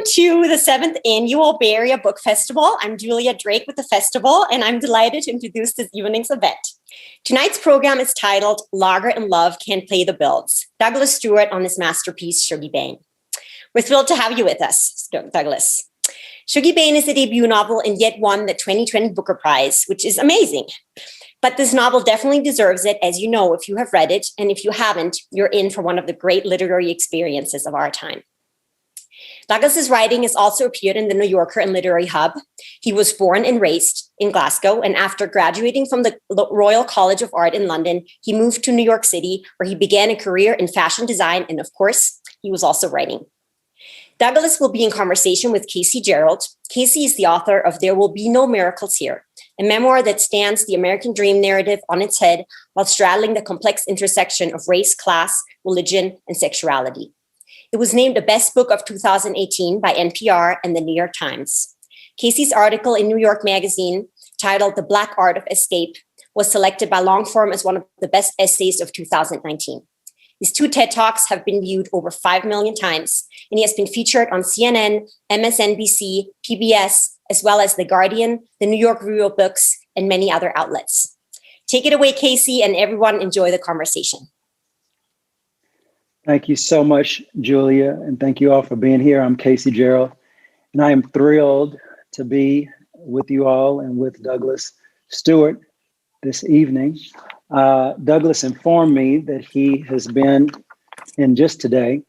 to the 7th Annual Bay Area Book Festival. I'm Julia Drake with the festival, and I'm delighted to introduce this evening's event. Tonight's program is titled Lager and Love Can't Pay the Bills, Douglas Stuart on his masterpiece, Shuggie Bain. We're thrilled to have you with us, Douglas. Shuggie Bain is a debut novel and yet won the 2020 Booker Prize, which is amazing. But this novel definitely deserves it, as you know, if you have read it, and if you haven't, you're in for one of the great literary experiences of our time. Douglas's writing has also appeared in the New Yorker and Literary Hub. He was born and raised in Glasgow, and after graduating from the Royal College of Art in London, he moved to New York City, where he began a career in fashion design, and of course, he was also writing. Douglas will be in conversation with Casey Gerald. Casey is the author of There Will Be No Miracles Here, a memoir that stands the American dream narrative on its head while straddling the complex intersection of race, class, religion, and sexuality. It was named the best book of 2018 by NPR and the New York Times. Casey's article in New York Magazine, titled The Black Art of Escape, was selected by Longform as one of the best essays of 2019. His 2 TED Talks have been viewed over 5 million times, and he has been featured on CNN, MSNBC, PBS, as well as The Guardian, the New York Review of Books, and many other outlets. Take it away, Casey, and everyone enjoy the conversation. Thank you so much, Julia, and thank you all for being here. I'm Casey Gerald, and I am thrilled to be with you all and with Douglas Stuart this evening. Douglas informed me that he has been in just today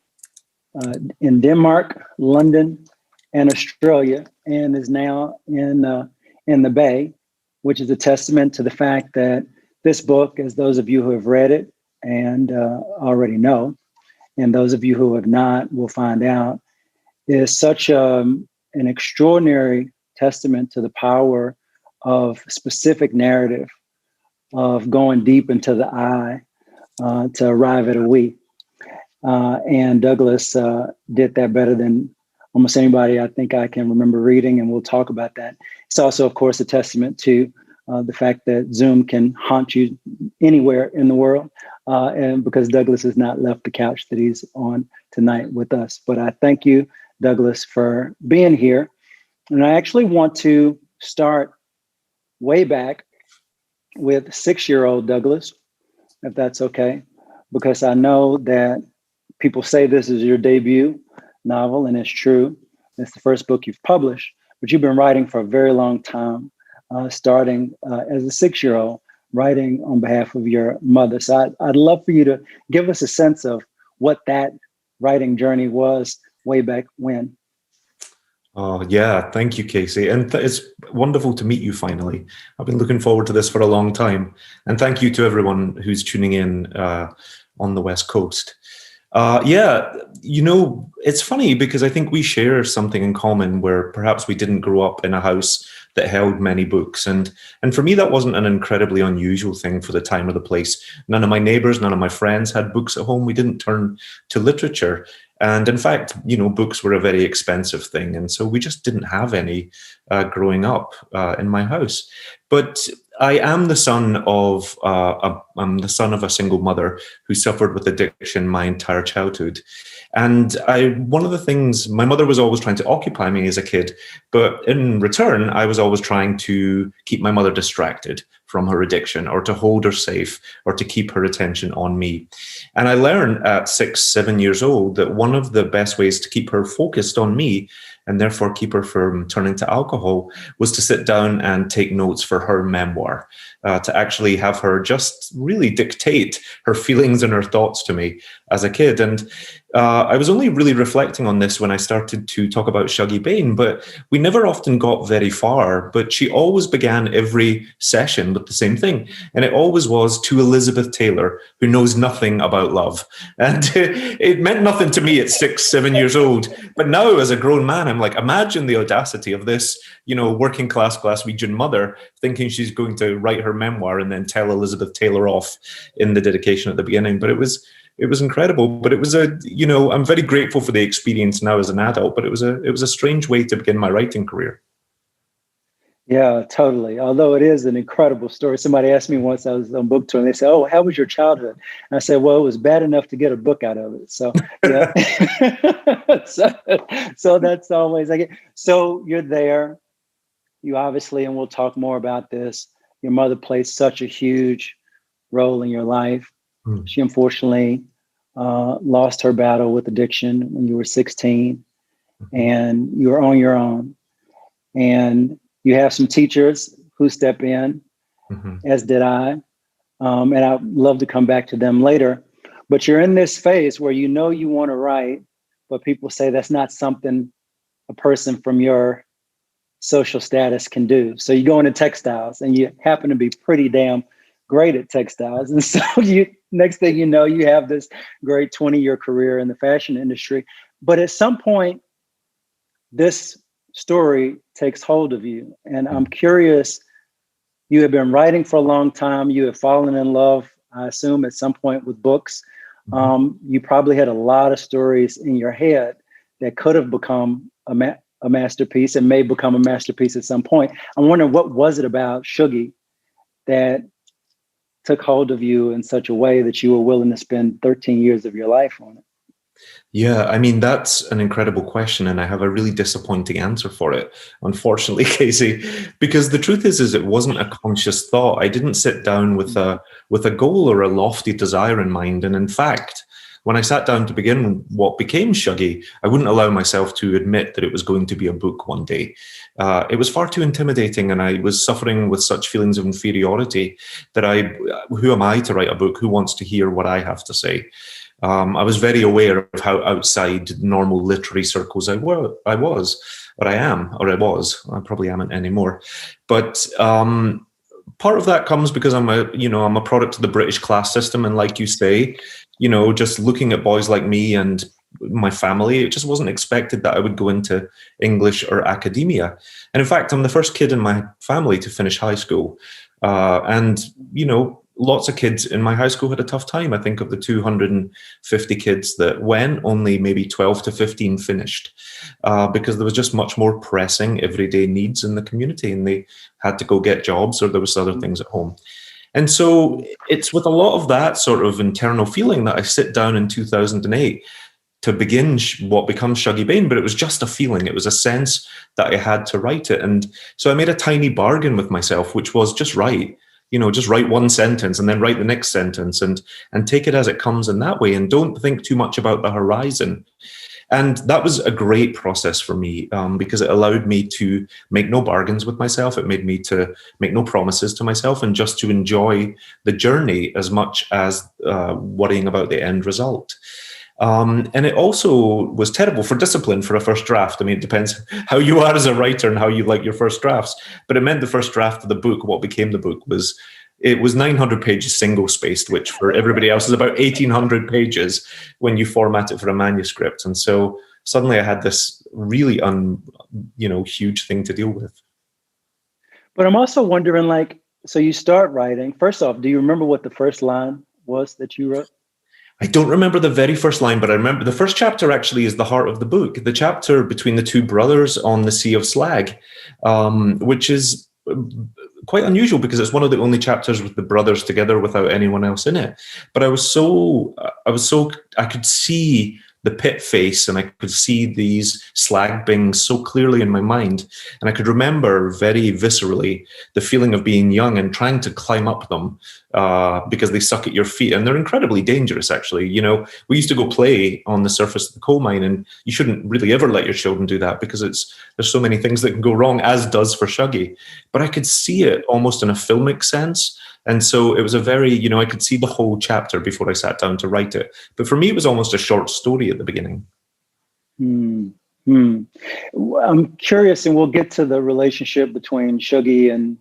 in Denmark, London, and Australia, and is now in the Bay, which is a testament to the fact that this book, as those of you who have read it and already know, and those of you who have not will find out, is such an extraordinary testament to the power of specific narrative, of going deep into the I to arrive at a we. And Douglas did that better than almost anybody I think I can remember reading, and we'll talk about that. It's also, of course, a testament to the fact that Zoom can haunt you anywhere in the world, and because Douglas has not left the couch that he's on tonight with us. But I thank you, Douglas, for being here. And I actually want to start way back with 6-year-old Douglas, if that's okay, because I know that people say this is your debut novel, and it's true. It's the first book you've published, but you've been writing for a very long time. Starting as a 6-year-old, writing on behalf of your mother. So I'd love for you to give us a sense of what that writing journey was way back when. Oh, yeah. Thank you, Casey. And it's wonderful to meet you finally. I've been looking forward to this for a long time. And thank you to everyone who's tuning in on the West Coast. Yeah, it's funny because I think we share something in common where perhaps we didn't grow up in a house that held many books. And for me, that wasn't an incredibly unusual thing for the time or the place. None of my neighbors, none of my friends had books at home. We didn't turn to literature. And in fact, books were a very expensive thing. And so we just didn't have any growing up in my house. But I am the son of a single mother who suffered with addiction my entire childhood. And one of the things, my mother was always trying to occupy me as a kid, but in return, I was always trying to keep my mother distracted from her addiction, or to hold her safe, or to keep her attention on me. And I learned at 6, 7 years old that one of the best ways to keep her focused on me, and therefore keep her from turning to alcohol, was to sit down and take notes for her memoir, to actually have her just really dictate her feelings and her thoughts to me as a kid. And I was only really reflecting on this when I started to talk about Shuggie Bain, but we never often got very far. But she always began every session with the same thing. And it always was, to Elizabeth Taylor, who knows nothing about love. And it meant nothing to me at 6, 7 years old. But now as a grown man, I'm like, imagine the audacity of this, working class Glaswegian mother thinking she's going to write her memoir and then tell Elizabeth Taylor off in the dedication at the beginning. But it was incredible. But it was I'm very grateful for the experience now as an adult, but it was a strange way to begin my writing career. Yeah, totally. Although it is an incredible story. Somebody asked me once, I was on book tour, and they said, "Oh, how was your childhood?" And I said, "Well, it was bad enough to get a book out of it." So, yeah. so that's always like it. So you're there. You obviously, and we'll talk more about this. Your mother played such a huge role in your life. Mm. She unfortunately lost her battle with addiction when you were 16, and you were on your own. And you have some teachers who step in, as did I. And I'd love to come back to them later. But you're in this phase where you know you want to write, but people say that's not something a person from your social status can do. So you go into textiles and you happen to be pretty damn great at textiles. And so you next thing you know, you have this great 20-year career in the fashion industry. But at some point, this story takes hold of you. And I'm curious, you have been writing for a long time. You have fallen in love, I assume, at some point with books. You probably had a lot of stories in your head that could have become a masterpiece and may become a masterpiece at some point. I'm wondering, what was it about Shuggie that took hold of you in such a way that you were willing to spend 13 years of your life on it? Yeah, I mean, that's an incredible question, and I have a really disappointing answer for it, unfortunately, Casey, because the truth is it wasn't a conscious thought. I didn't sit down with a goal or a lofty desire in mind. And in fact, when I sat down to begin what became Shuggie, I wouldn't allow myself to admit that it was going to be a book one day. It was far too intimidating, and I was suffering with such feelings of inferiority that who am I to write a book? Who wants to hear what I have to say? I was very aware of how outside normal literary circles I was. I probably amn't anymore. But part of that comes because I'm a product of the British class system. And like you say, just looking at boys like me and my family, it just wasn't expected that I would go into English or academia. And in fact, I'm the first kid in my family to finish high school. Lots of kids in my high school had a tough time. I think of the 250 kids that went, only maybe 12 to 15 finished because there was just much more pressing everyday needs in the community, and they had to go get jobs or there was other things at home. And so it's with a lot of that sort of internal feeling that I sit down in 2008 to begin what becomes Shuggie Bain, but it was just a feeling. It was a sense that I had to write it. And so I made a tiny bargain with myself, which was just write one sentence and then write the next sentence and take it as it comes in that way. And don't think too much about the horizon. And that was a great process for me because it allowed me to make no bargains with myself. It made me to make no promises to myself and just to enjoy the journey as much as worrying about the end result. And it also was terrible for discipline for a first draft. I mean, it depends how you are as a writer and how you like your first drafts. But it meant the first draft of the book, what became the book, was 900 pages single-spaced, which for everybody else is about 1,800 pages when you format it for a manuscript. And so suddenly I had this really huge thing to deal with. But I'm also wondering, so you start writing. First off, do you remember what the first line was that you wrote? I don't remember the very first line, but I remember the first chapter actually is the heart of the book, the chapter between the two brothers on the Sea of Slag, which is quite unusual because it's one of the only chapters with the brothers together without anyone else in it. But I could see the pit face and I could see these slag bings so clearly in my mind. And I could remember very viscerally the feeling of being young and trying to climb up them because they suck at your feet. And they're incredibly dangerous, actually. We used to go play on the surface of the coal mine, and you shouldn't really ever let your children do that because there's so many things that can go wrong, as does for Shuggie. But I could see it almost in a filmic sense. And so it was a very, I could see the whole chapter before I sat down to write it. But for me, it was almost a short story at the beginning. I'm curious, and we'll get to the relationship between Shuggie and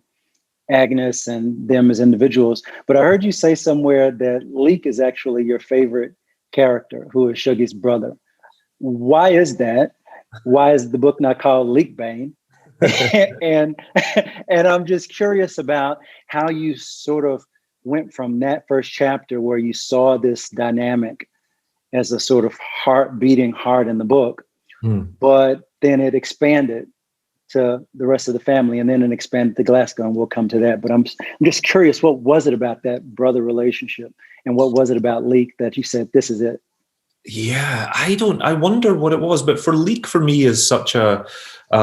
Agnes and them as individuals. But I heard you say somewhere that Leek is actually your favorite character, who is Shuggie's brother. Why is that? Why is the book not called Leek Bain? and I'm just curious about how you sort of went from that first chapter where you saw this dynamic as a sort of beating heart in the book, but then it expanded to the rest of the family, and then it expanded to Glasgow, and we'll come to that. But I'm just curious, what was it about that brother relationship, and what was it about Leek that you said, this is it? Yeah, I wonder what it was, but for Leek, for me, is such a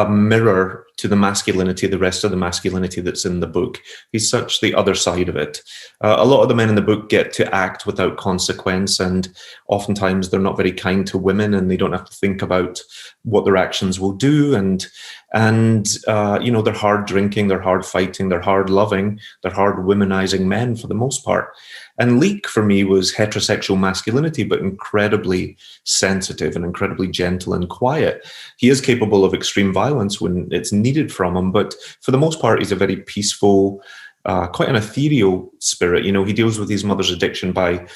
mirror to the masculinity, the rest of the masculinity that's in the book. He's such the other side of it. A lot of the men in the book get to act without consequence, and oftentimes they're not very kind to women, and they don't have to think about what their actions will do. And they're hard drinking, they're hard fighting, they're hard loving, they're hard womanizing men for the most part. And Leek, for me, was heterosexual masculinity, but incredibly sensitive and incredibly gentle and quiet. He is capable of extreme violence when it's needed from him, but for the most part, he's a very peaceful, quite an ethereal spirit. He deals with his mother's addiction by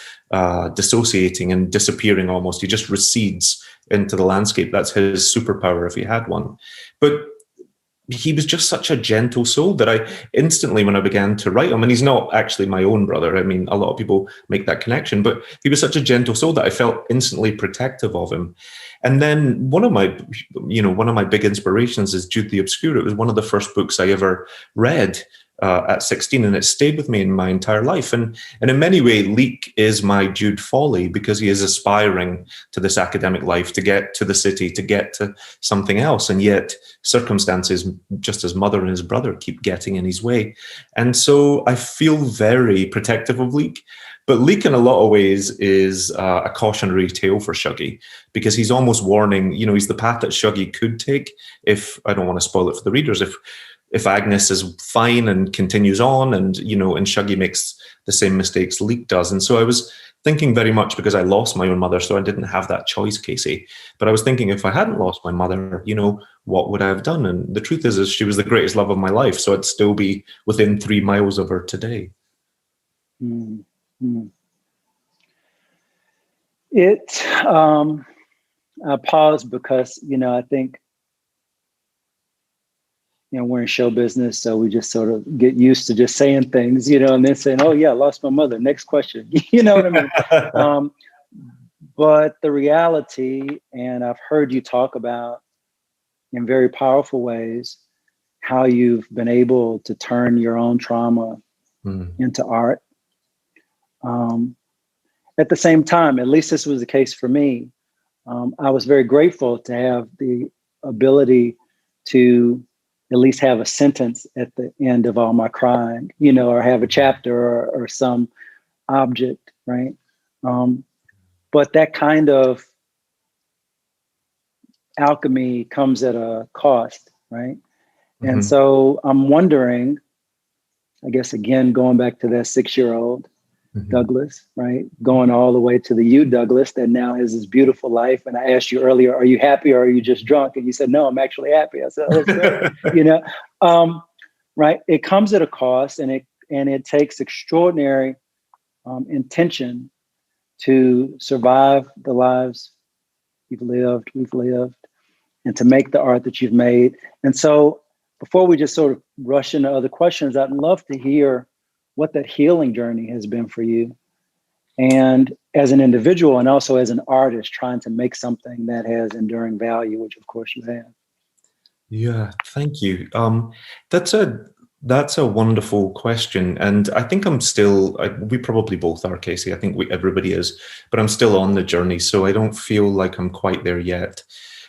dissociating and disappearing almost. He just recedes into the landscape. That's his superpower if he had one. But he was just such a gentle soul that I instantly, when I began to write him, and he's not actually my own brother. I mean, a lot of people make that connection, but he was such a gentle soul that I felt instantly protective of him. And then one of my big inspirations is Jude the Obscure. It was one of the first books I ever read at 16, and it stayed with me in my entire life. And in many ways, Leek is my Jude Folly, because he is aspiring to this academic life, to get to the city, to get to something else. And yet circumstances, just his mother and his brother, keep getting in his way. And so I feel very protective of Leek. But Leek, in a lot of ways, is a cautionary tale for Shuggie, because he's almost warning, he's the path that Shuggie could take if, I don't want to spoil it for the readers, if Agnes is fine and continues on, and Shuggie makes the same mistakes Leek does. And so I was thinking very much, because I lost my own mother, so I didn't have that choice, Casey. But I was thinking, if I hadn't lost my mother, what would I have done? And the truth is she was the greatest love of my life, so I'd still be within 3 miles of her today. Mm-hmm. I pause because, I think, we're in show business, so we just sort of get used to just saying things, and then saying, oh yeah, I lost my mother. Next question. You know what I mean? But the reality, and I've heard you talk about in very powerful ways, how you've been able to turn your own trauma into art. At the same time, at least this was the case for me, I was very grateful to have the ability to at least have a sentence at the end of all my crying, or have a chapter or some object, right? But that kind of alchemy comes at a cost, right? Mm-hmm. And so I'm wondering, I guess, again, going back to that 6-year-old Douglas, right? Going all the way to the you, Douglas, that now has this beautiful life. And I asked you earlier, are you happy or are you just drunk? And you said, no, I'm actually happy. I said, oh, that's great. Right? It comes at a cost, and it takes extraordinary intention to survive the lives we've lived, and to make the art that you've made. And so before we just sort of rush into other questions, I'd love to hear what that healing journey has been for you, and as an individual, and also as an artist trying to make something that has enduring value, which of course you have. Yeah, thank you. That's a wonderful question, and I think we probably both are, Casey. I think everybody is, but I'm still on the journey, so I don't feel like I'm quite there yet.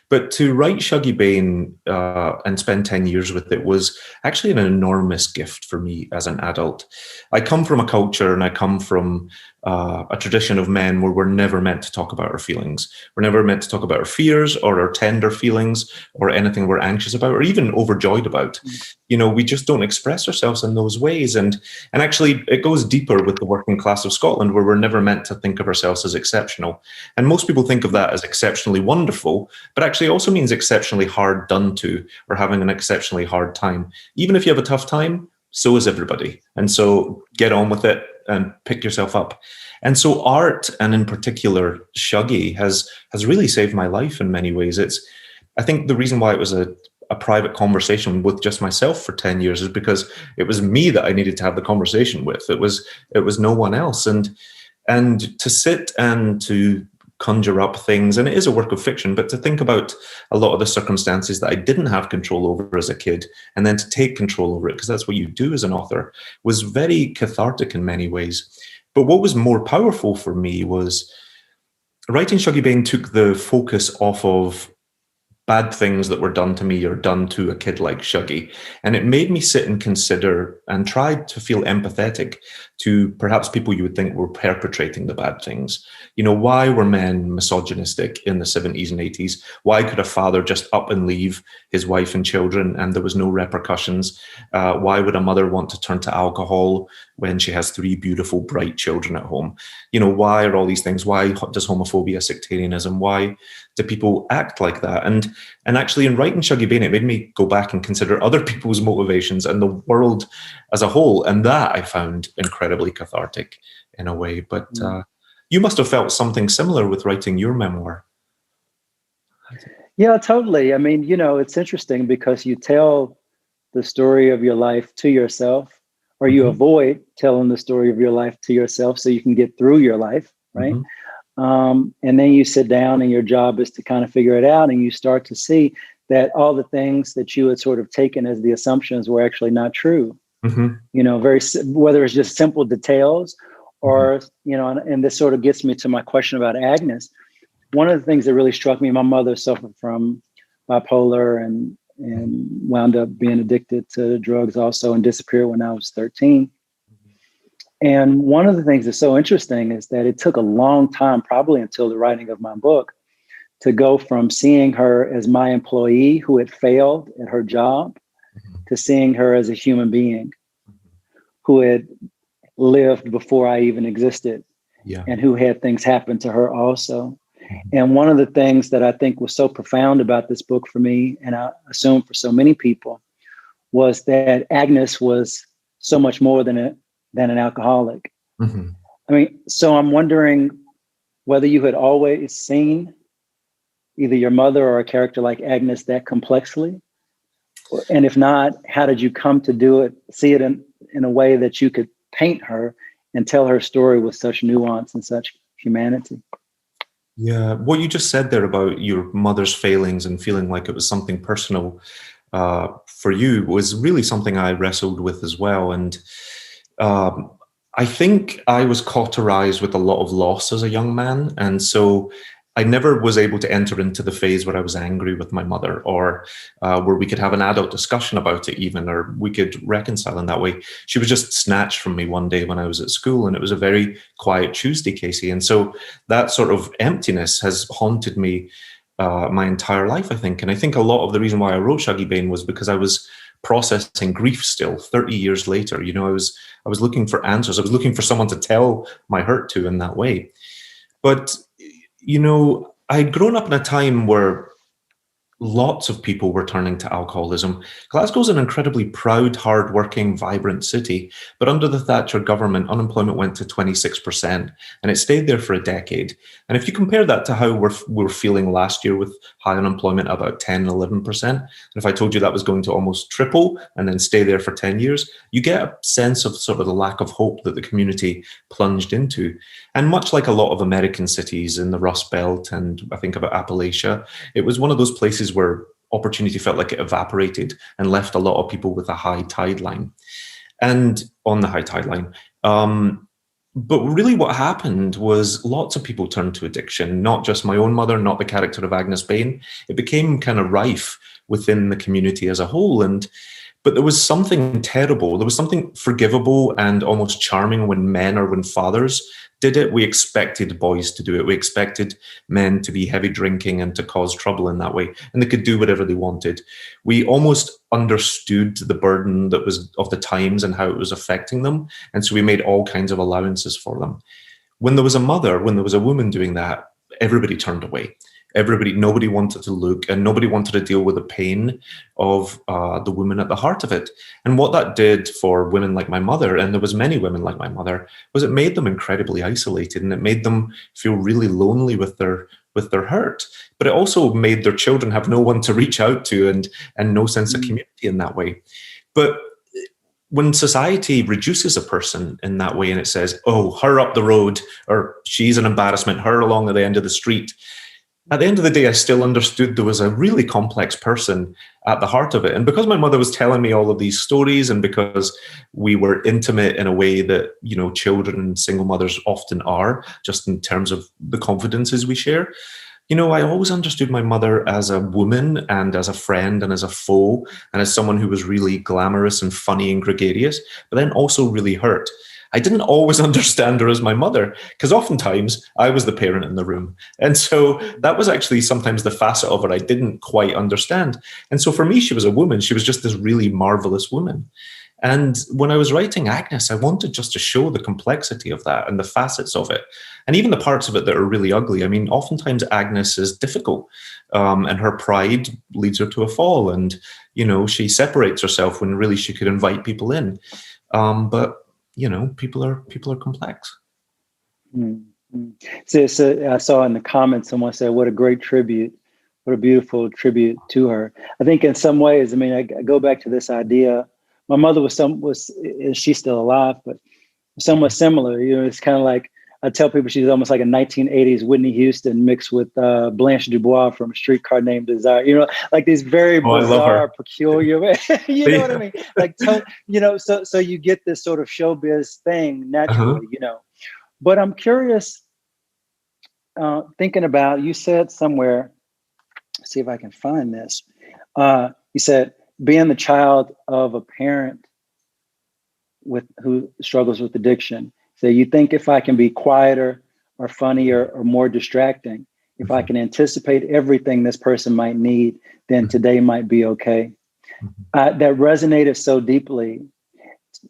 But to write Shuggie Bain and spend 10 years with it was actually an enormous gift for me as an adult. I come from a culture, and I come from a tradition of men where we're never meant to talk about our feelings. We're never meant to talk about our fears or our tender feelings or anything we're anxious about or even overjoyed about. We just don't express ourselves in those ways. And actually, it goes deeper with the working class of Scotland, where we're never meant to think of ourselves as exceptional. And most people think of that as exceptionally wonderful, but actually it also means exceptionally hard done to, or having an exceptionally hard time. Even if you have a tough time, so is everybody. And so get on with it and pick yourself up. And so art, and in particular Shuggie, has really saved my life in many ways. I think the reason why it was a private conversation with just myself for 10 years is because it was me that I needed to have the conversation with. It was no one else. And to sit and to conjure up things, and it is a work of fiction, but to think about a lot of the circumstances that I didn't have control over as a kid, and then to take control over it, because that's what you do as an author, was very cathartic in many ways. But what was more powerful for me was writing Shuggie Bain took the focus off of bad things that were done to me or done to a kid like Shuggie. And it made me sit and consider and try to feel empathetic to perhaps people you would think were perpetrating the bad things. You know, why were men misogynistic in the 70s and 80s? Why could a father just up and leave his wife and children and there was no repercussions? Why would a mother want to turn to alcohol when she has 3 beautiful, bright children at home? You know, why are all these things? Why does homophobia, sectarianism, why do people act like that? And actually in writing Shuggie Bain, it made me go back and consider other people's motivations and the world as a whole. And that I found incredibly cathartic in a way. But you must have felt something similar with writing your memoir. Yeah, totally. I mean, you know, it's interesting because you tell the story of your life to yourself, or you avoid telling the story of your life to yourself so you can get through your life, right? And then you sit down and your job is to kind of figure it out, and you start to see that all the things that you had sort of taken as the assumptions were actually not true. You know, whether it's just simple details or, you know, and this sort of gets me to my question about Agnes. One of the things that really struck me, my mother suffered from bipolar and wound up being addicted to drugs also and disappeared when I was 13. And one of the things that's so interesting is that it took a long time, probably until the writing of my book, to go from seeing her as my employee who had failed at her job to seeing her as a human being who had lived before I even existed and who had things happen to her also. And one of the things that I think was so profound about this book for me, and I assume for so many people, was that Agnes was so much more than an alcoholic. I mean, so I'm wondering whether you had always seen either your mother or a character like Agnes that complexly, and if not, how did you come to see it in a way that you could paint her and tell her story with such nuance and such humanity? Yeah, what you just said there about your mother's failings and feeling like it was something personal for you was really something I wrestled with as well. And I think I was cauterized with a lot of loss as a young man. And so I never was able to enter into the phase where I was angry with my mother, or where we could have an adult discussion about it even, or we could reconcile in that way. She was just snatched from me one day when I was at school, and it was a very quiet Tuesday, Casey. And so that sort of emptiness has haunted me my entire life, I think. And I think a lot of the reason why I wrote Shuggie Bain was because I was processing grief still 30 years later. You know, I was looking for answers. I was looking for someone to tell my hurt to in that way. But you know, I'd grown up in a time where lots of people were turning to alcoholism. Glasgow's an incredibly proud, hard-working, vibrant city, but under the Thatcher government, unemployment went to 26%, and it stayed there for a decade. And if you compare that to how we're feeling last year with high unemployment, about 10, 11%, and if I told you that was going to almost triple and then stay there for 10 years, you get a sense of sort of the lack of hope that the community plunged into. And much like a lot of American cities in the Rust Belt, and I think about Appalachia, it was one of those places where opportunity felt like it evaporated and left a lot of people with a high tide line. And on the high tide line. But really what happened was lots of people turned to addiction, not just my own mother, not the character of Agnes Bain. It became kind of rife within the community as a whole. But there was something terrible. There was something forgivable and almost charming when men or when fathers did it. We expected boys to do it. We expected men to be heavy drinking and to cause trouble in that way. And they could do whatever they wanted. We almost understood the burden that was of the times and how it was affecting them. And so we made all kinds of allowances for them. When there was a mother, when there was a woman doing that, everybody turned away. Nobody wanted to look, and nobody wanted to deal with the pain of the woman at the heart of it. And what that did for women like my mother, and there was many women like my mother, was it made them incredibly isolated, and it made them feel really lonely with their hurt. But it also made their children have no one to reach out to and no sense of community in that way. But when society reduces a person in that way and it says, oh, her up the road, or she's an embarrassment, her along at the end of the street, at the end of the day, I still understood there was a really complex person at the heart of it. And because my mother was telling me all of these stories, and because we were intimate in a way that, you know, children and single mothers often are, just in terms of the confidences we share, you know, I always understood my mother as a woman and as a friend and as a foe and as someone who was really glamorous and funny and gregarious, but then also really hurt. I didn't always understand her as my mother, because oftentimes I was the parent in the room. And so that was actually sometimes the facet of her I didn't quite understand. And so for me, she was a woman. She was just this really marvelous woman. And when I was writing Agnes, I wanted just to show the complexity of that and the facets of it, and even the parts of it that are really ugly. I mean, oftentimes Agnes is difficult, and her pride leads her to a fall. And, you know, she separates herself when really she could invite people in. But you know, people are complex. Mm-hmm. So I saw in the comments someone said, "What a great tribute! What a beautiful tribute to her." I think in some ways, I mean, I go back to this idea. My mother was she's still alive, but somewhat similar. You know, it's kind of like I tell people she's almost like a 1980s Whitney Houston mixed with Blanche Dubois from A Streetcar Named Desire. You know, like these very bizarre, peculiar. You know what I mean? Like, you know, so you get this sort of showbiz thing naturally, you know. But I'm curious, thinking about, you said somewhere, let's see if I can find this. You said being the child of a parent who struggles with addiction. So you think if I can be quieter or funnier or more distracting, if I can anticipate everything this person might need, then today might be okay. That resonated so deeply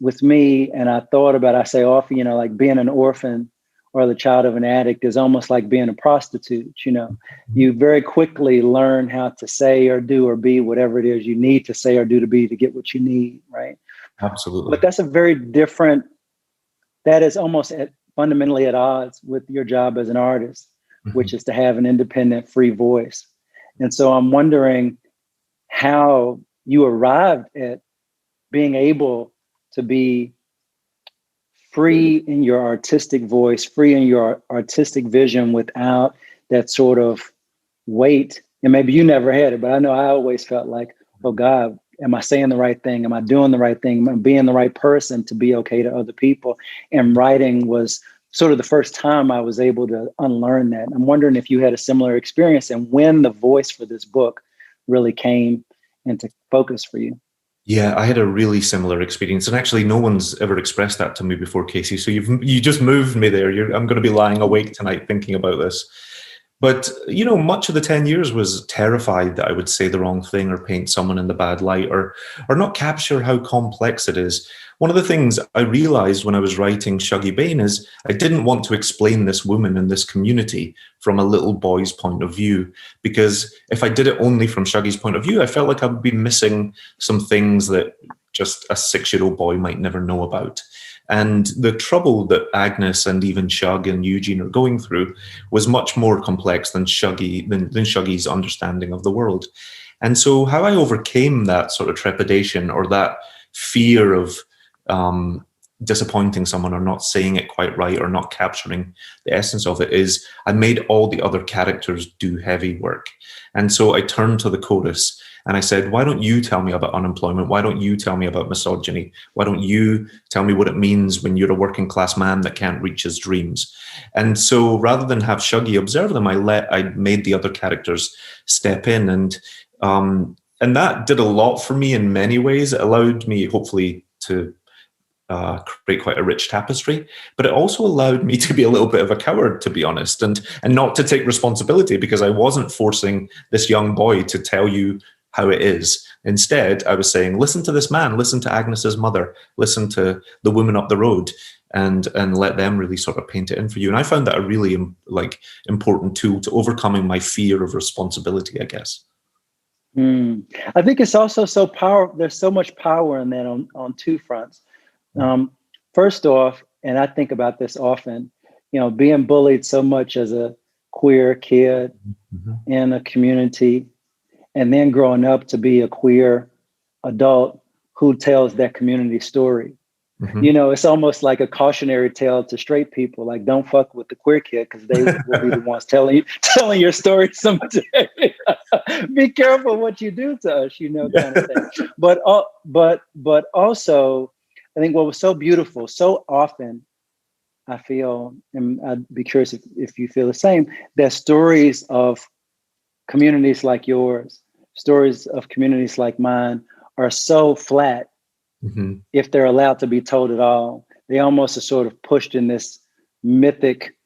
with me. And I thought about, I say often, you know, like being an orphan or the child of an addict is almost like being a prostitute. You know, you very quickly learn how to say or do or be whatever it is you need to say or do to be to get what you need, right? Absolutely. But that's a very different, that is almost fundamentally at odds with your job as an artist, which is to have an independent, free voice. And so I'm wondering how you arrived at being able to be free in your artistic voice, free in your artistic vision without that sort of weight. And maybe you never had it, but I know I always felt like, oh God, am I saying the right thing? Am I doing the right thing? Am I being the right person to be okay to other people? And writing was sort of the first time I was able to unlearn that. I'm wondering if you had a similar experience and when the voice for this book really came into focus for you. Yeah, I had a really similar experience, and actually, no one's ever expressed that to me before, Casey. So you just moved me there. I'm going to be lying awake tonight thinking about this. But, you know, much of the 10 years was terrified that I would say the wrong thing or paint someone in the bad light or not capture how complex it is. One of the things I realized when I was writing Shuggie Bain is I didn't want to explain this woman in this community from a little boy's point of view, because if I did it only from Shuggie's point of view, I felt like I'd be missing some things that just a 6-year-old boy might never know about. And the trouble that Agnes and even Shug and Eugene are going through was much more complex than Shuggie's understanding of the world. And so how I overcame that sort of trepidation or that fear of disappointing someone or not saying it quite right or not capturing the essence of it is I made all the other characters do heavy work. And so I turned to the chorus and I said, why don't you tell me about unemployment? Why don't you tell me about misogyny? Why don't you tell me what it means when you're a working class man that can't reach his dreams? And so rather than have Shuggie observe them, I made the other characters step in. And that did a lot for me in many ways. It allowed me, hopefully, to create quite a rich tapestry, but it also allowed me to be a little bit of a coward, to be honest, and not to take responsibility, because I wasn't forcing this young boy to tell you how it is. Instead, I was saying, listen to this man, listen to Agnes's mother, listen to the woman up the road, and let them really sort of paint it in for you. And I found that a really important tool to overcoming my fear of responsibility, I guess. I think it's also so powerful. There's so much power in that on two fronts. First off, and I think about this often, you know, being bullied so much as a queer kid in a community, and then growing up to be a queer adult who tells that community story. You know, it's almost like a cautionary tale to straight people, like don't fuck with the queer kid because they will be the ones telling your story someday. Be careful what you do to us, you know, kind of thing. But also, I think what was so beautiful, so often I feel, and I'd be curious if you feel the same, that stories of communities like yours, stories of communities like mine are so flat. If they're allowed to be told at all, they almost are sort of pushed in this mythic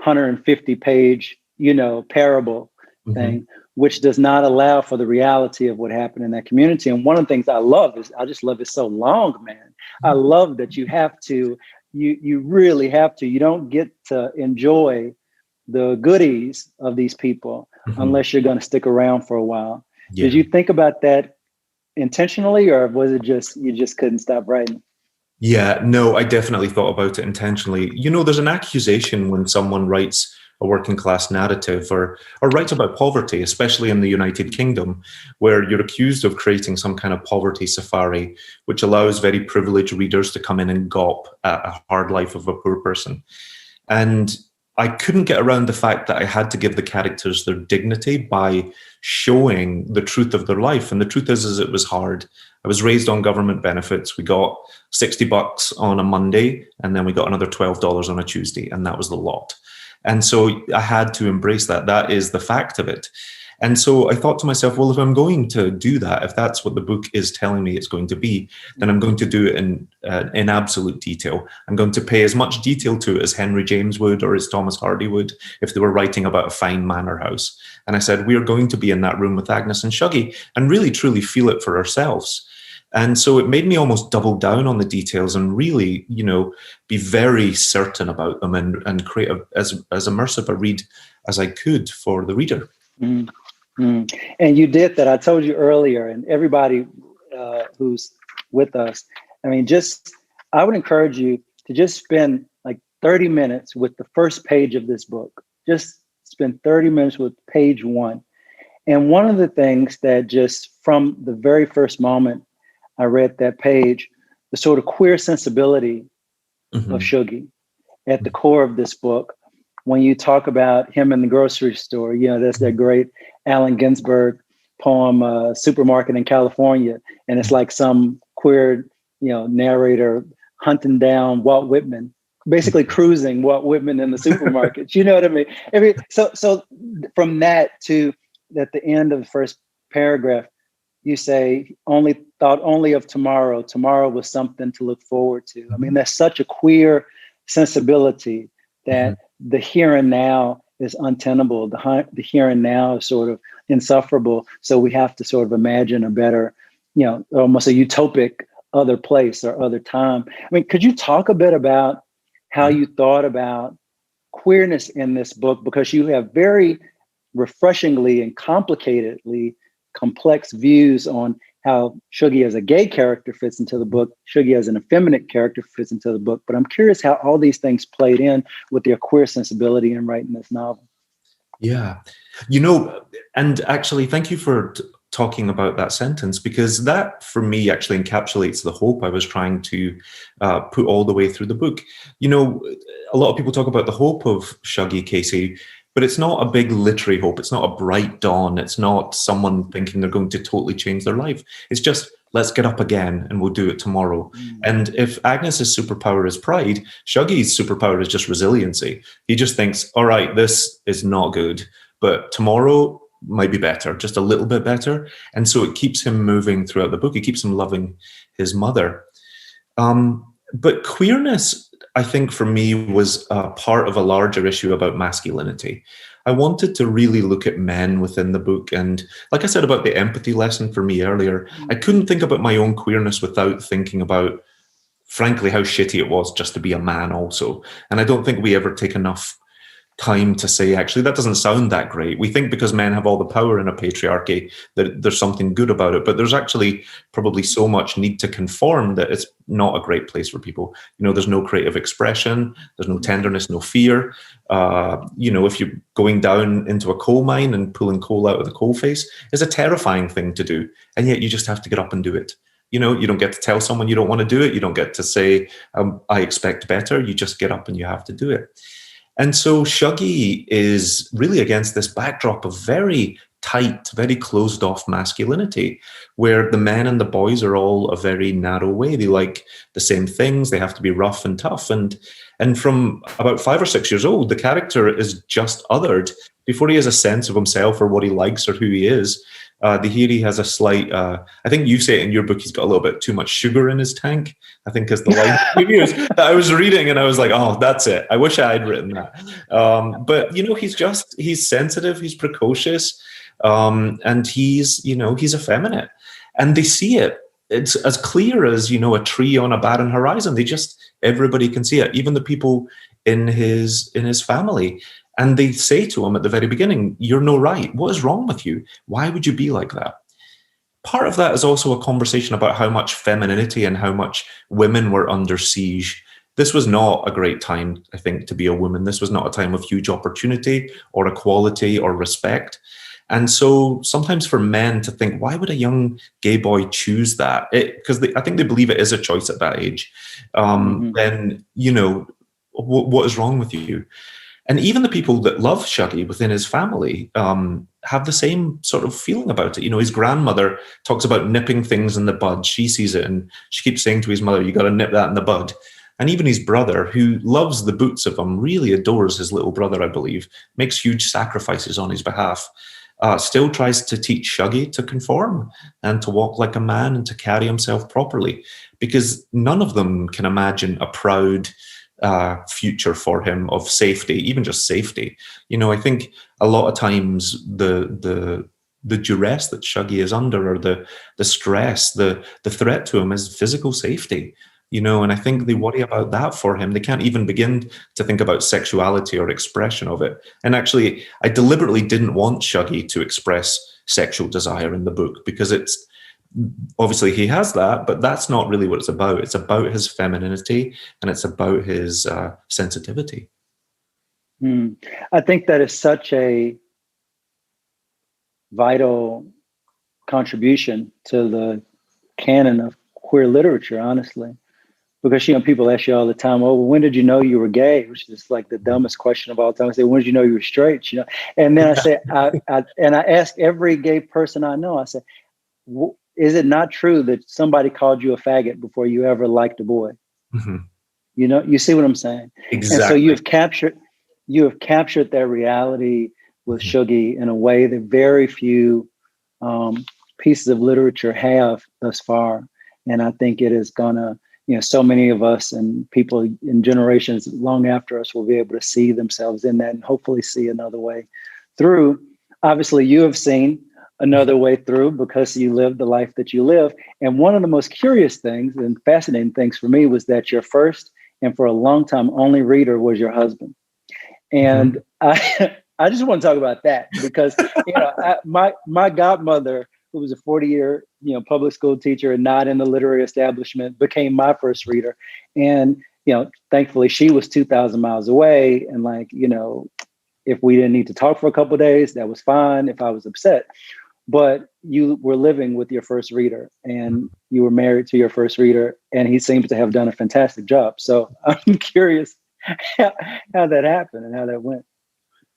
150-page, you know, parable thing, which does not allow for the reality of what happened in that community. And one of the things I love is I just love it so long, man. I love that you have to, you really have to. You don't get to enjoy the goodies of these people unless you're going to stick around for a while. Did you think about that intentionally, or was it just you just couldn't stop writing? Yeah, no, I definitely thought about it intentionally. You know, there's an accusation when someone writes a working class narrative or writes about poverty, especially in the United Kingdom, where you're accused of creating some kind of poverty safari, which allows very privileged readers to come in and gawp at a hard life of a poor person. And I couldn't get around the fact that I had to give the characters their dignity by showing the truth of their life. And the truth is it was hard. I was raised on government benefits. We got $60 on a Monday, and then we got another $12 on a Tuesday, and that was the lot. And so I had to embrace that. That is the fact of it. And so I thought to myself, well, if I'm going to do that, if that's what the book is telling me it's going to be, then I'm going to do it in absolute detail. I'm going to pay as much detail to it as Henry James would or as Thomas Hardy would if they were writing about a fine manor house. And I said, we are going to be in that room with Agnes and Shuggie and really, truly feel it for ourselves. And so it made me almost double down on the details and really, you know, be very certain about them and create as immersive a read as I could for the reader. And you did that. I told you earlier, and everybody who's with us, I mean, I would encourage you to just spend like 30 minutes with the first page of this book. Just spend 30 minutes with page 1. And one of the things that just from the very first moment I read that page, the sort of queer sensibility of Shuggie at the core of this book. When you talk about him in the grocery store, you know, there's that great Allen Ginsberg poem, Supermarket in California. And it's like some queer, you know, narrator hunting down Walt Whitman, basically cruising Walt Whitman in the supermarket. You know what I mean? So from that to at the end of the first paragraph, you say, thought only of tomorrow. Tomorrow was something to look forward to. I mean, that's such a queer sensibility that the here and now is untenable. The here and now is sort of insufferable. So we have to sort of imagine a better, you know, almost a utopic other place or other time. I mean, could you talk a bit about how you thought about queerness in this book? Because you have very refreshingly and complicatedly complex views on how Shuggie as a gay character fits into the book, Shuggie as an effeminate character fits into the book. But I'm curious how all these things played in with their queer sensibility in writing this novel. Yeah. You know, and actually, thank you for talking about that sentence, because that, for me, actually encapsulates the hope I was trying to put all the way through the book. You know, a lot of people talk about the hope of Shuggie, Casey, but it's not a big literary hope. It's not a bright dawn. It's not someone thinking they're going to totally change their life. It's just, let's get up again and we'll do it tomorrow. And if Agnes's superpower is pride, Shuggie's superpower is just resiliency. He just thinks, all right, this is not good, but tomorrow might be better, just a little bit better. And so it keeps him moving throughout the book. It keeps him loving his mother. But queerness, I think for me, was a part of a larger issue about masculinity. I wanted to really look at men within the book. And like I said about the empathy lesson for me earlier, I couldn't think about my own queerness without thinking about, frankly, how shitty it was just to be a man also. And I don't think we ever take enough time to say, actually, that doesn't sound that great. We think because men have all the power in a patriarchy that there's something good about it, but there's actually probably so much need to conform that it's not a great place for people. You know, there's no creative expression, there's no tenderness, no fear. You know, if you're going down into a coal mine and pulling coal out of the coal face is a terrifying thing to do, and yet you just have to get up and do it. You know, you don't get to tell someone you don't want to do it. You don't get to say, I expect better. You just get up and you have to do it. And so Shuggie is really against this backdrop of very tight, very closed off masculinity, where the men and the boys are all a very narrow way. They like the same things. They have to be rough and tough. And from about 5 or 6 years old, the character is just othered before he has a sense of himself or what he likes or who he is. He has a slight, I think you say it in your book, he's got a little bit too much sugar in his tank, I think is the line that I was reading, and I was like, oh, that's it. I wish I had written that. But, you know, he's sensitive, he's precocious, and he's effeminate. And they see it. It's as clear as, you know, a tree on a barren horizon. Everybody can see it, even the people in his family. And they say to him at the very beginning, you're no right. What is wrong with you? Why would you be like that? Part of that is also a conversation about how much femininity and how much women were under siege. This was not a great time, I think, to be a woman. This was not a time of huge opportunity or equality or respect. And so sometimes for men to think, why would a young gay boy choose that? Because I think they believe it is a choice at that age. Then, you know, what is wrong with you? And even the people that love Shuggie within his family have the same sort of feeling about it. You know, his grandmother talks about nipping things in the bud. She sees it and she keeps saying to his mother, you got to nip that in the bud. And even his brother, who loves the boots of him, really adores his little brother, I believe, makes huge sacrifices on his behalf, still tries to teach Shuggie to conform and to walk like a man and to carry himself properly, because none of them can imagine a proud future for him of safety, even just safety. You know, I think a lot of times the duress that Shuggie is under, or the stress, the threat to him is physical safety. You know, and I think they worry about that for him. They can't even begin to think about sexuality or expression of it. And actually, I deliberately didn't want Shuggie to express sexual desire in the book, because it's obviously he has that, but that's not really what it's about. It's about his femininity and it's about his sensitivity. I think that is such a vital contribution to the canon of queer literature, honestly. Because, you know, people ask you all the time, oh, well, when did you know you were gay? Which is like the dumbest question of all time. I say, when did you know you were straight? You know, and then I say, I ask every gay person I know, I say, is it not true that somebody called you a faggot before you ever liked a boy? Mm-hmm. You know, you see what I'm saying? Exactly. And so you have captured that reality with Shuggie in a way that very few pieces of literature have thus far. And I think it is gonna, you know, so many of us and people in generations long after us will be able to see themselves in that and hopefully see another way through. Obviously, you have seen another way through because you lived the life that you live. And one of the most curious things and fascinating things for me was that your first and for a long time only reader was your husband. And I just want to talk about that because, you know, my godmother, who was a 40-year, you know, public school teacher and not in the literary establishment, became my first reader. And, you know, thankfully she was 2,000 miles away. And like, you know, if we didn't need to talk for a couple of days, that was fine if I was upset. But you were living with your first reader and you were married to your first reader, and he seems to have done a fantastic job. So I'm curious how that happened and how that went.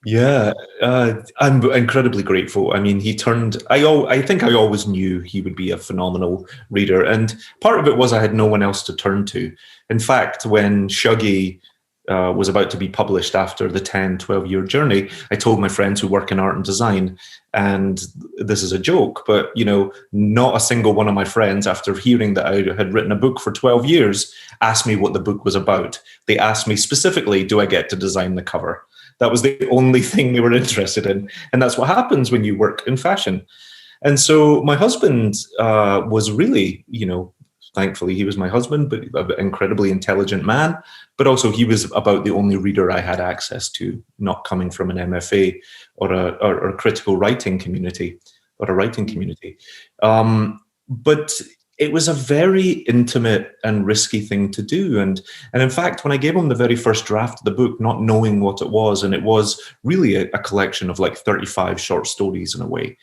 Yeah, I'm incredibly grateful. I mean, I think I always knew he would be a phenomenal reader. And part of it was I had no one else to turn to. In fact, when Shuggie was about to be published after the 10, 12-year journey, I told my friends who work in art and design, and this is a joke, but, you know, not a single one of my friends, after hearing that I had written a book for 12 years, asked me what the book was about. They asked me specifically, do I get to design the cover? That was the only thing they were interested in. And that's what happens when you work in fashion. And so my husband was really, you know, thankfully he was my husband, but an incredibly intelligent man. But also he was about the only reader I had access to, not coming from an MFA or a critical writing community or a writing community. But it was a very intimate and risky thing to do. And in fact, when I gave him the very first draft of the book, not knowing what it was, and it was really a collection of like 35 short stories in a way,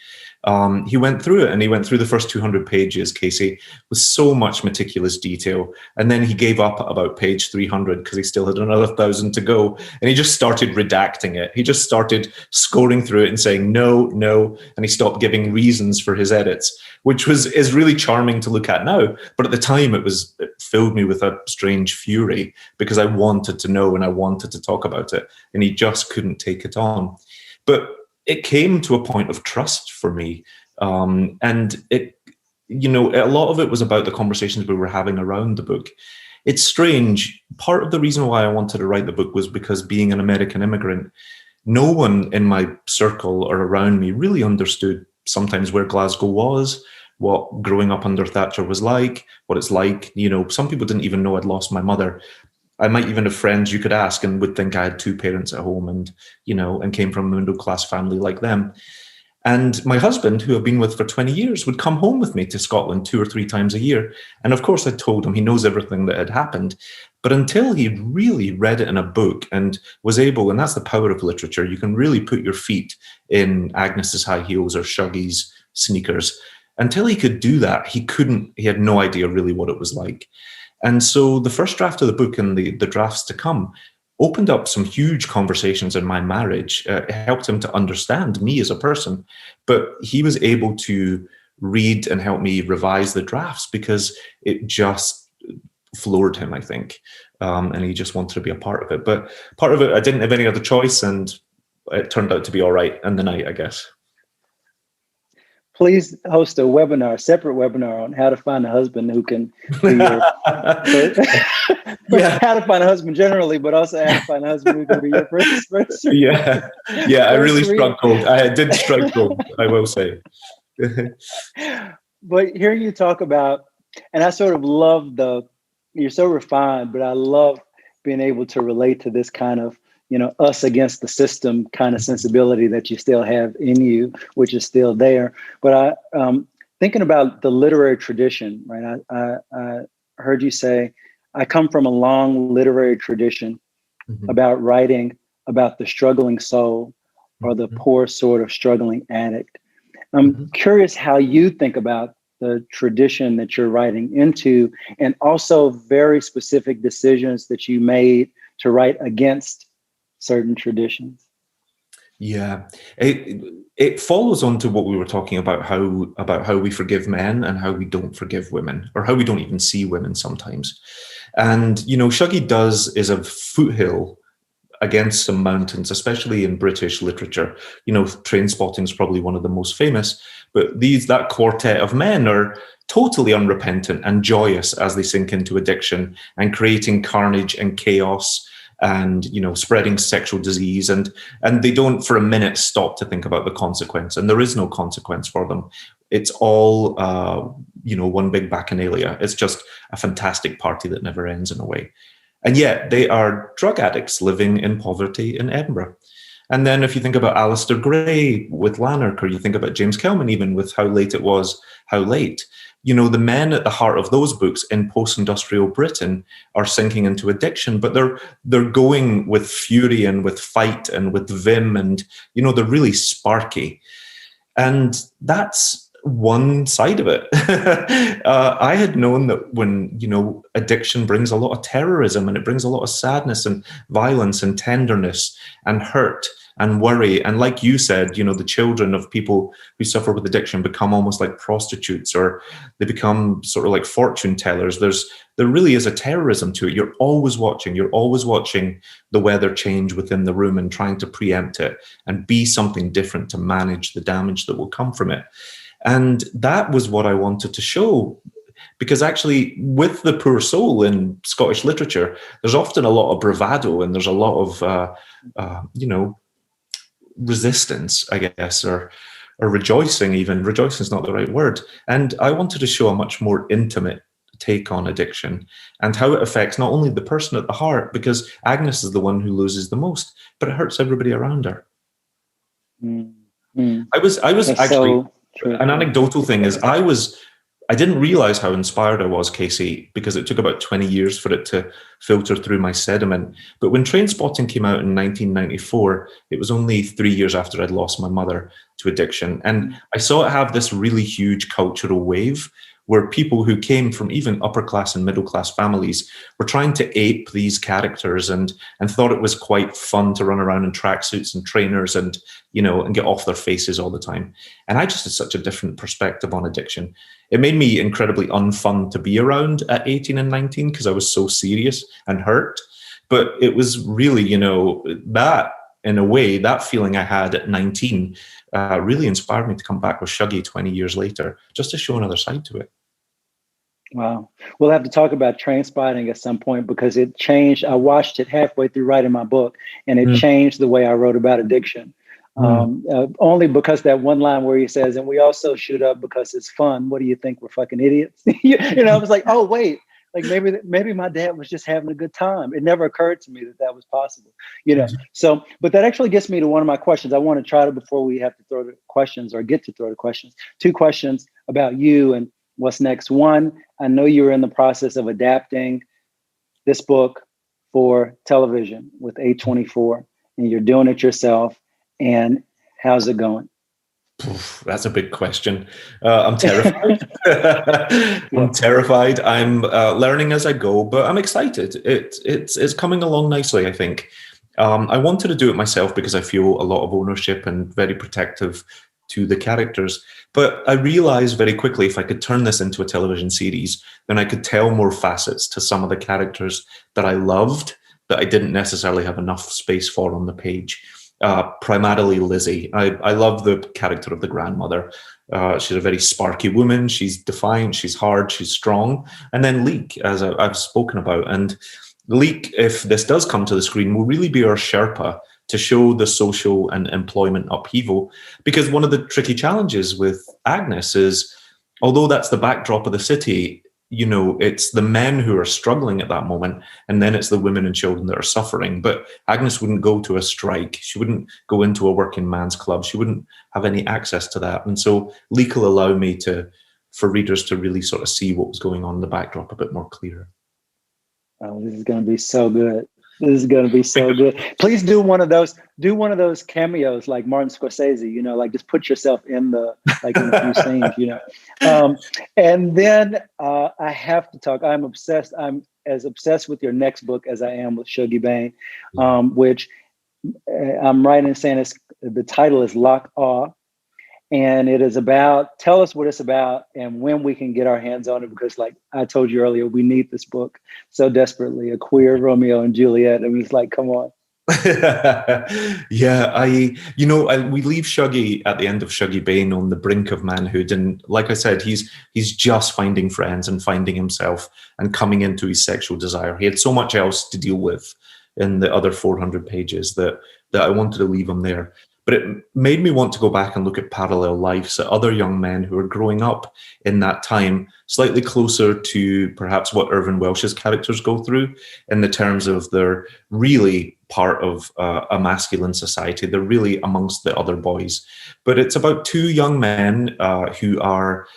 He went through it, and he went through the first 200 pages, Casey, with so much meticulous detail. And then he gave up at about page 300 because he still had another 1,000 to go. And he just started redacting it. He just started scoring through it and saying, no, no. And he stopped giving reasons for his edits, which is really charming to look at now. But at the time, it filled me with a strange fury because I wanted to know and I wanted to talk about it. And he just couldn't take it on. But it came to a point of trust for me. And a lot of it was about the conversations we were having around the book. It's strange. Part of the reason why I wanted to write the book was because, being an American immigrant, no one in my circle or around me really understood sometimes where Glasgow was, what growing up under Thatcher was like, what it's like. Some people didn't even know I'd lost my mother. I might even have friends you could ask and would think I had two parents at home and came from a middle-class family like them. And my husband, who I've been with for 20 years, would come home with me to Scotland 2 or 3 times a year. And of course, I told him he knows everything that had happened. But until he'd really read it in a book and was able, and that's the power of literature, you can really put your feet in Agnes's high heels or Shuggie's sneakers. Until he could do that, he had no idea really what it was like. And so the first draft of the book and the drafts to come opened up some huge conversations in my marriage. It helped him to understand me as a person, but he was able to read and help me revise the drafts because it just floored him, I think. And he just wanted to be a part of it. But part of it, I didn't have any other choice, and it turned out to be all right in the night, I guess. Please host a separate webinar on how to find a husband who can be your how to find a husband generally, but also how to find a husband who can be your first. Yeah, I really struggled. I did struggle, I will say. But hearing you talk about, and I sort of love you're so refined, but I love being able to relate to this kind of, us against the system kind of sensibility that you still have in you, which is still there. But thinking about the literary tradition, right? I heard you say, I come from a long literary tradition about writing about the struggling soul or the poor sort of struggling addict. I'm curious how you think about the tradition that you're writing into, and also very specific decisions that you made to write against certain traditions. Yeah, it follows on to what we were talking about how we forgive men and how we don't forgive women, or how we don't even see women sometimes. And Shuggie is a foothill against some mountains, especially in British literature. Trainspotting is probably one of the most famous, but that quartet of men are totally unrepentant and joyous as they sink into addiction and creating carnage and chaos and spreading sexual disease, and they don't for a minute stop to think about the consequence, and there is no consequence for them. It's all one big bacchanalia. It's just a fantastic party that never ends, in a way. And yet they are drug addicts living in poverty in Edinburgh. And then if you think about Alistair Gray with Lanark, or you think about James Kelman even with How Late It Was, How Late, the men at the heart of those books in post-industrial Britain are sinking into addiction, but they're going with fury and with fight and with vim, and they're really sparky. And that's one side of it. I had known that when addiction brings a lot of terrorism, and it brings a lot of sadness and violence and tenderness and hurt and worry. And like you said, the children of people who suffer with addiction become almost like prostitutes, or they become sort of like fortune tellers. There really is a terrorism to it. You're always watching the weather change within the room and trying to preempt it and be something different to manage the damage that will come from it. And that was what I wanted to show. Because actually, with the poor soul in Scottish literature, there's often a lot of bravado, and there's a lot of, resistance, I guess, or rejoicing even. Rejoicing is not the right word. And I wanted to show a much more intimate take on addiction and how it affects not only the person at the heart, because Agnes is the one who loses the most, but it hurts everybody around her. I was That's actually, an anecdotal thing is, I didn't realize how inspired I was, Casey, because it took about 20 years for it to filter through my sediment. But when Trainspotting came out in 1994, it was only 3 years after I'd lost my mother. to addiction. And I saw it have this really huge cultural wave where people who came from even upper class and middle class families were trying to ape these characters and thought it was quite fun to run around in tracksuits and trainers and, you know, and get off their faces all the time. And I just had such a different perspective on addiction. It made me incredibly unfun to be around at 18 and 19 because I was so serious and hurt. But it was really, you know, that in a way, that feeling I had at 19 really inspired me to come back with Shuggie 20 years later, just to show another side to it. Wow. We'll have to talk about Trainspotting at some point because it changed. I watched it halfway through writing my book, and it changed the way I wrote about addiction. Only because that one line where he says, and we also shoot up because it's fun. What do you think? We're fucking idiots. You know, I was like, oh, wait, like maybe my dad was just having a good time. It never occurred to me that that was possible, you know? So, but that actually gets me to one of my questions. I want to try to, before we have to throw the questions or get to throw the questions, 2 questions about you and what's next. One, I know you're in the process of adapting this book for television with A24, and you're doing it yourself. And how's it going? That's a big question. I'm terrified. I'm terrified. I'm learning as I go, but I'm excited. It's coming along nicely, I think. I wanted to do it myself because I feel a lot of ownership and very protective to the characters. But I realized very quickly if I could turn this into a television series, then I could tell more facets to some of the characters that I loved that I didn't necessarily have enough space for on the page. Primarily Lizzie. I love the character of the grandmother. She's a very sparky woman. She's defiant, she's hard, she's strong. And then Leek, as I've spoken about. And Leek, if this does come to the screen, will really be our Sherpa to show the social and employment upheaval. Because one of the tricky challenges with Agnes is, although that's the backdrop of the city, you know, it's the men who are struggling at that moment, and then it's the women and children that are suffering. But Agnes wouldn't go to a strike. She wouldn't go into a working man's club. She wouldn't have any access to that. And so Leek will allow me for readers to really sort of see what was going on in the backdrop a bit more clearer. Oh, this is going to be so good. This is going to be so good. Please do one of those cameos like Martin Scorsese, you know, like just put yourself in in a few scenes, you know. And then I have to talk, I'm as obsessed with your next book as I am with Shuggie Bain, which I'm right in saying the title is Lock Awe. And it is about, tell us what it's about and when we can get our hands on it, because like I told you earlier, we need this book so desperately, a queer Romeo and Juliet. I mean, it's like, come on. Yeah, we leave Shuggie at the end of Shuggie Bain on the brink of manhood. And like I said, he's just finding friends and finding himself and coming into his sexual desire. He had so much else to deal with in the other 400 pages that I wanted to leave him there. But it made me want to go back and look at parallel lives, at other young men who are growing up in that time, slightly closer to perhaps what Irvine Welsh's characters go through in the terms of they're really part of a masculine society. They're really amongst the other boys. But it's about 2 young men who are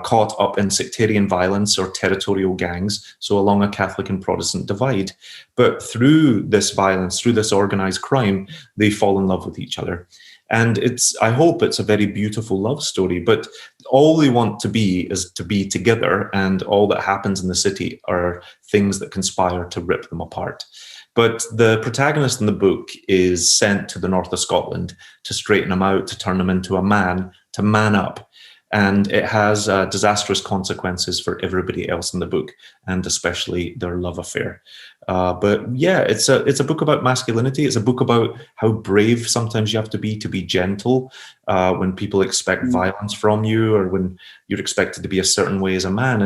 caught up in sectarian violence or territorial gangs, so along a Catholic and Protestant divide. But through this violence, through this organized crime, they fall in love with each other. And I hope it's a very beautiful love story, but all they want to be is to be together, and all that happens in the city are things that conspire to rip them apart. But the protagonist in the book is sent to the north of Scotland to straighten him out, to turn him into a man, to man up. And it has disastrous consequences for everybody else in the book, and especially their love affair. But yeah, it's a book about masculinity. It's a book about how brave sometimes you have to be gentle when people expect violence from you, or when you're expected to be a certain way as a man.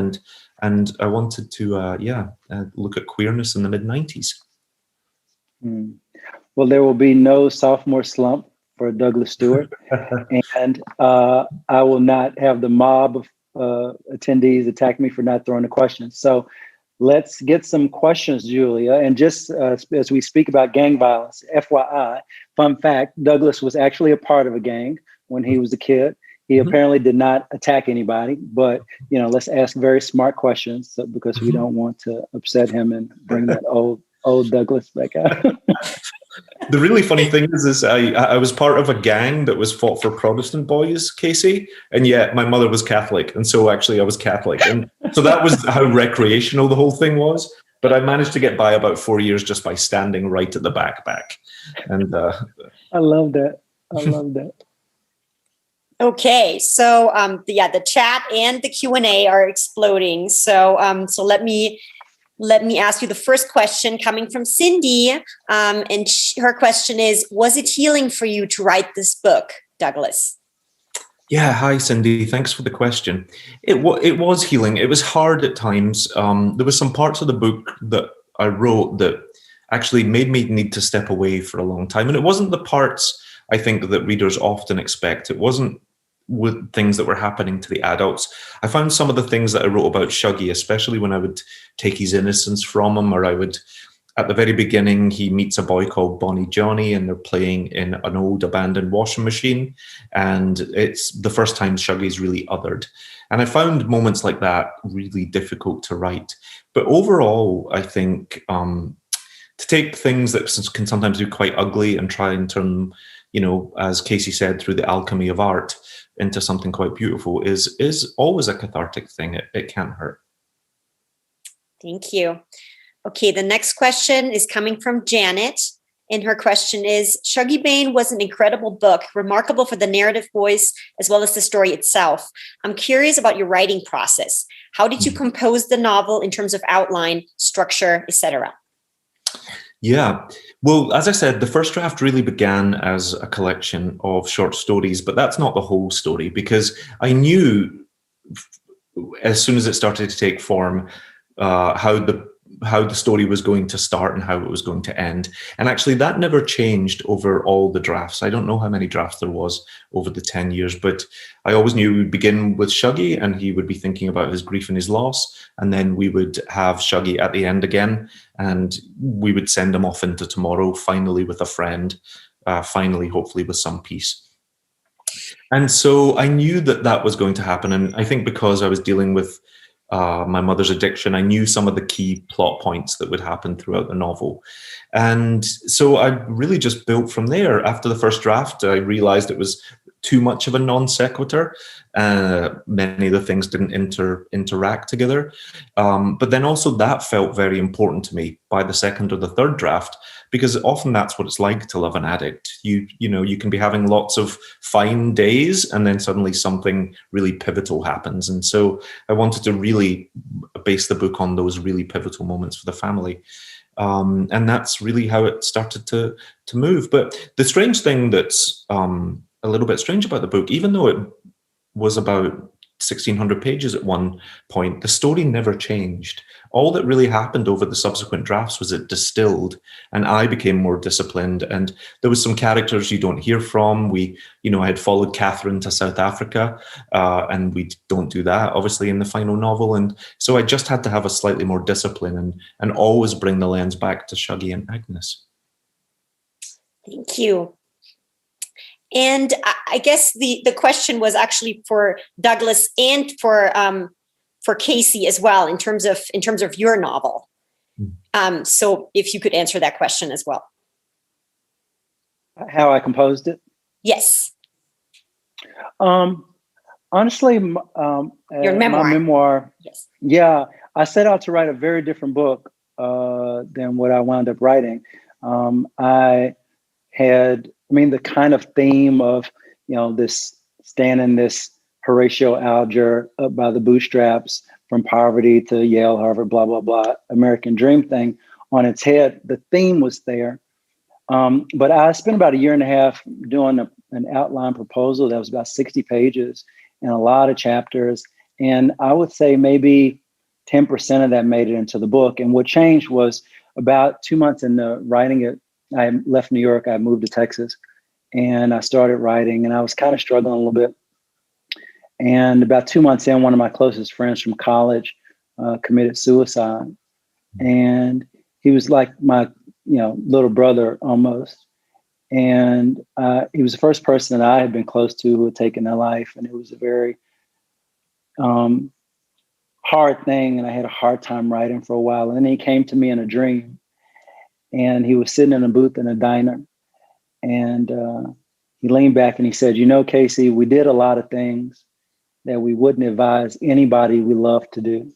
And I wanted to look at queerness in the mid-90s. Well, there will be no sophomore slump for Douglas Stuart. And I will not have the mob of attendees attack me for not throwing the questions. So let's get some questions, Julia. And just as we speak about gang violence, FYI, fun fact, Douglas was actually a part of a gang when he was a kid. He apparently did not attack anybody, but you know, let's ask very smart questions because we don't want to upset him and bring that old Douglas back out. The really funny thing is I was part of a gang that was fought for Protestant boys, Casey, and yet my mother was Catholic, and so actually I was Catholic, and so that was how recreational the whole thing was. But I managed to get by about 4 years just by standing right at the back, and I love that. I love that. Okay, so the chat and the Q&A are exploding. So let me ask you the first question coming from Cindy, and her question is: was it healing for you to write this book, Douglas? Yeah, hi Cindy. Thanks for the question. It was healing. It was hard at times. There was some parts of the book that I wrote that actually made me need to step away for a long time, and it wasn't the parts I think that readers often expect. It wasn't with things that were happening to the adults. I found some of the things that I wrote about Shuggie, especially when I would take his innocence from him, or I would, at the very beginning, he meets a boy called Bonnie Johnny, and they're playing in an old abandoned washing machine. And it's the first time Shuggie's really othered. And I found moments like that really difficult to write. But overall, I think to take things that can sometimes be quite ugly and try and turn, as Casey said, through the alchemy of art into something quite beautiful is always a cathartic thing. It can't hurt. Thank you. Okay, the next question is coming from Janet, and her question is: Shuggie Bain was an incredible book, remarkable for the narrative voice as well as the story itself. I'm curious about your writing process. How did you compose the novel in terms of outline, structure, etc.? Yeah. Well, as I said, the first draft really began as a collection of short stories, but that's not the whole story, because I knew as soon as it started to take form how the story was going to start and how it was going to end. And actually that never changed over all the drafts. I don't know how many drafts there was over the 10 years, but I always knew we would begin with Shuggie and he would be thinking about his grief and his loss. And then we would have Shuggie at the end again, and we would send him off into tomorrow, finally with a friend, finally, hopefully with some peace. And so I knew that was going to happen. And I think because I was dealing with my mother's addiction, I knew some of the key plot points that would happen throughout the novel. And so I really just built from there. After the first draft, I realized it was too much of a non sequitur. Many of the things didn't interact together. But then also that felt very important to me by the second or the third draft, because often that's what it's like to love an addict. You can be having lots of fine days and then suddenly something really pivotal happens. And so I wanted to really base the book on those really pivotal moments for the family. And that's really how it started to move. But the strange thing that's a little bit strange about the book, even though it was about 1,600 pages at one point, the story never changed. All that really happened over the subsequent drafts was it distilled, and I became more disciplined. And there was some characters you don't hear from. I had followed Catherine to South Africa, and we don't do that, obviously, in the final novel. And so I just had to have a slightly more discipline and always bring the lens back to Shuggie and Agnes. Thank you. And I guess the question was actually for Douglas and for Casey as well, in terms of your novel. So if you could answer that question as well. How I composed it? Yes. Honestly, your memoir. My memoir. Yes. Yeah, I set out to write a very different book than what I wound up writing. The kind of theme of, this staying in this Horatio Alger up by the bootstraps from poverty to Yale, Harvard, blah, blah, blah, American dream thing on its head. The theme was there. But I spent about a year and a half doing an outline proposal that was about 60 pages and a lot of chapters. And I would say maybe 10% of that made it into the book. And what changed was about 2 months into writing it, I left New York, I moved to Texas, and I started writing, and I was kind of struggling a little bit. And about 2 months in, one of my closest friends from college committed suicide. And he was like my, little brother almost. And he was the first person that I had been close to who had taken their life. And it was a very hard thing. And I had a hard time writing for a while. And then he came to me in a dream. And he was sitting in a booth in a diner. And he leaned back and he said, you know, Casey, we did a lot of things that we wouldn't advise anybody we love to do.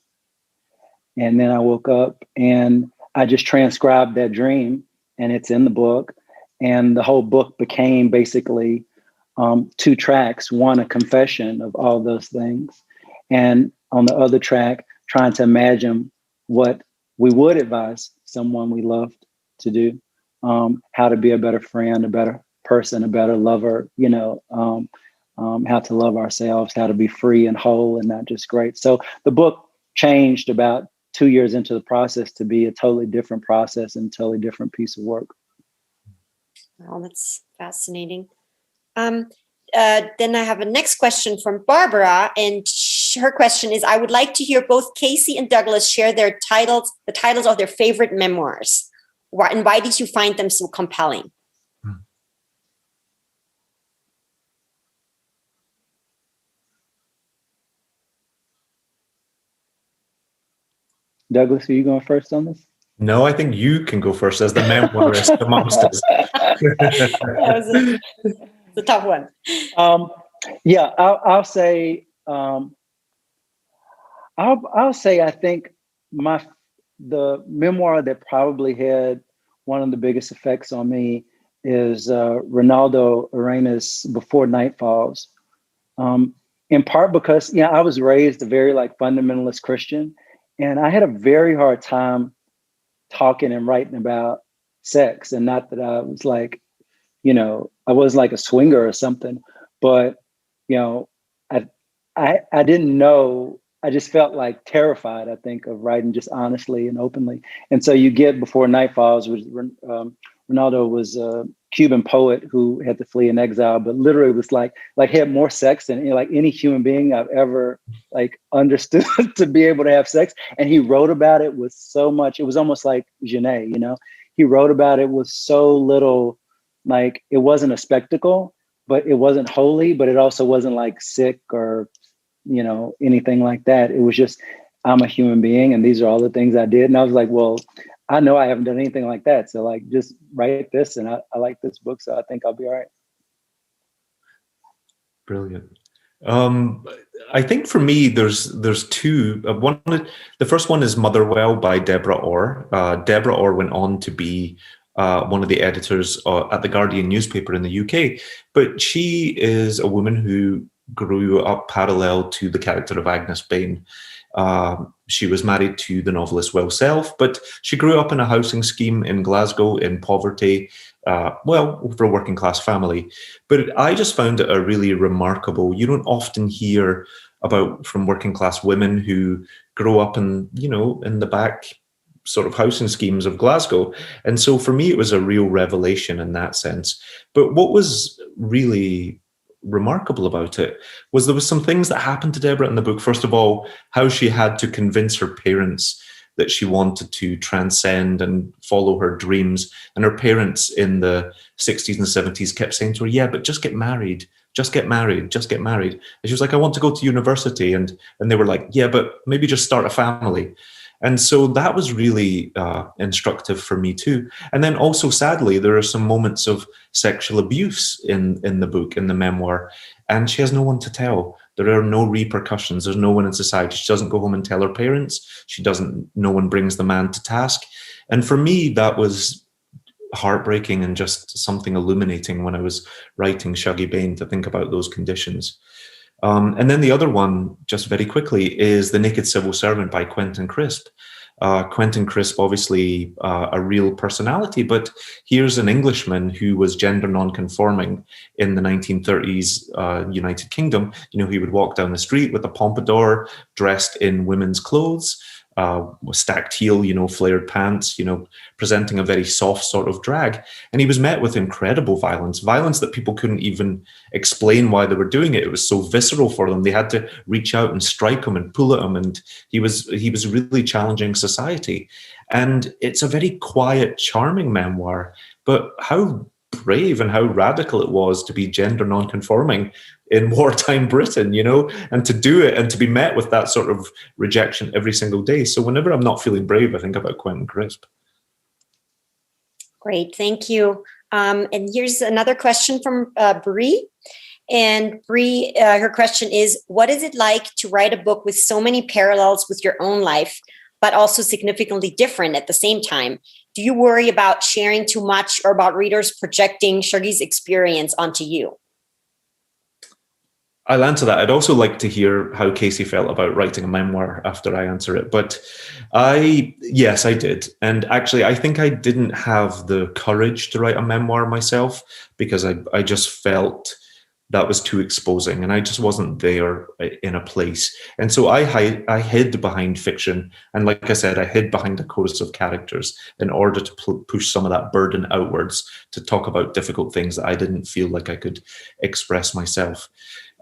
And then I woke up and I just transcribed that dream, and it's in the book. And the whole book became basically 2 tracks, one, a confession of all those things. And on the other track, trying to imagine what we would advise someone we loved to do, how to be a better friend, a better person, a better lover, you know, how to love ourselves, how to be free and whole and not just great. So the book changed about 2 years into the process to be a totally different process and totally different piece of work. Well, that's fascinating. Then I have a next question from Barbara, and her question is, I would like to hear both Casey and Douglas share the titles of their favorite memoirs. And why did you find them so compelling? Douglas, are you going first on this? No, I think you can go first as the memoirist amongst us. That was a tough one. Yeah, I'll say I think the memoir that probably had one of the biggest effects on me is Ronaldo Arenas' Before Night Falls. In part because I was raised a very fundamentalist Christian, and I had a very hard time talking and writing about sex. And not that I was I was like a swinger or something, but I didn't know. I just felt terrified, I think, of writing just honestly and openly. And so you get Before Night Falls, which Ronaldo was a Cuban poet who had to flee in exile, but literally was he had more sex than any human being I've ever understood to be able to have sex. And he wrote about it with so much. It was almost like Genet, he wrote about it with so little, it wasn't a spectacle, but it wasn't holy, but it also wasn't sick or anything like that. It was just, I'm a human being and these are all the things I did. And I was like, well, I know I haven't done anything like that. So just write this. And I like this book. So I think I'll be all right. Brilliant. I think for me, there's two. The first one is Motherwell by Deborah Orr. Deborah Orr went on to be one of the editors at the Guardian newspaper in the UK. But she is a woman who grew up parallel to the character of Agnes Bain. She was married to the novelist Will Self, but she grew up in a housing scheme in Glasgow in poverty, for a working class family. But I just found it a really remarkable, you don't often hear about from working class women who grow up in the back sort of housing schemes of Glasgow. And so for me, it was a real revelation in that sense. But what was really remarkable about it was there was some things that happened to Deborah in the book. First of all, how she had to convince her parents that she wanted to transcend and follow her dreams. And her parents in the 60s and 70s kept saying to her, yeah, but just get married, just get married, just get married. And she was like, I want to go to university. And they were like, yeah, but maybe just start a family. And so that was really instructive for me too. And then also, sadly, there are some moments of sexual abuse in the book, in the memoir, and she has no one to tell. There are no repercussions. There's no one in society. She doesn't go home and tell her parents. No one brings the man to task. And for me, that was heartbreaking and just something illuminating when I was writing Shuggie Bain, to think about those conditions. And then the other one, just very quickly, is The Naked Civil Servant by Quentin Crisp. Quentin Crisp, obviously a real personality, but here's an Englishman who was gender non-conforming in the 1930s United Kingdom. He would walk down the street with a pompadour, dressed in women's clothes, stacked heel, flared pants, presenting a very soft sort of drag. And he was met with incredible violence that people couldn't even explain why they were doing it. It was so visceral for them. They had to reach out and strike him and pull at him. And he was really challenging society. And it's a very quiet, charming memoir, but how brave and how radical it was to be gender non-conforming in wartime Britain, and to do it and to be met with that sort of rejection every single day. So whenever I'm not feeling brave, I think about Quentin Crisp. Great, thank you. And here's another question from Bree. And Bree, her question is, what is it like to write a book with so many parallels with your own life, but also significantly different at the same time? Do you worry about sharing too much or about readers projecting Shuggie's experience onto you? I'll answer that. I'd also like to hear how Casey felt about writing a memoir after I answer it. But yes, I did. And actually, I think I didn't have the courage to write a memoir myself because I just felt that was too exposing and I just wasn't there in a place. And so I hid behind fiction. And like I said, I hid behind a chorus of characters in order to push some of that burden outwards to talk about difficult things that I didn't feel like I could express myself.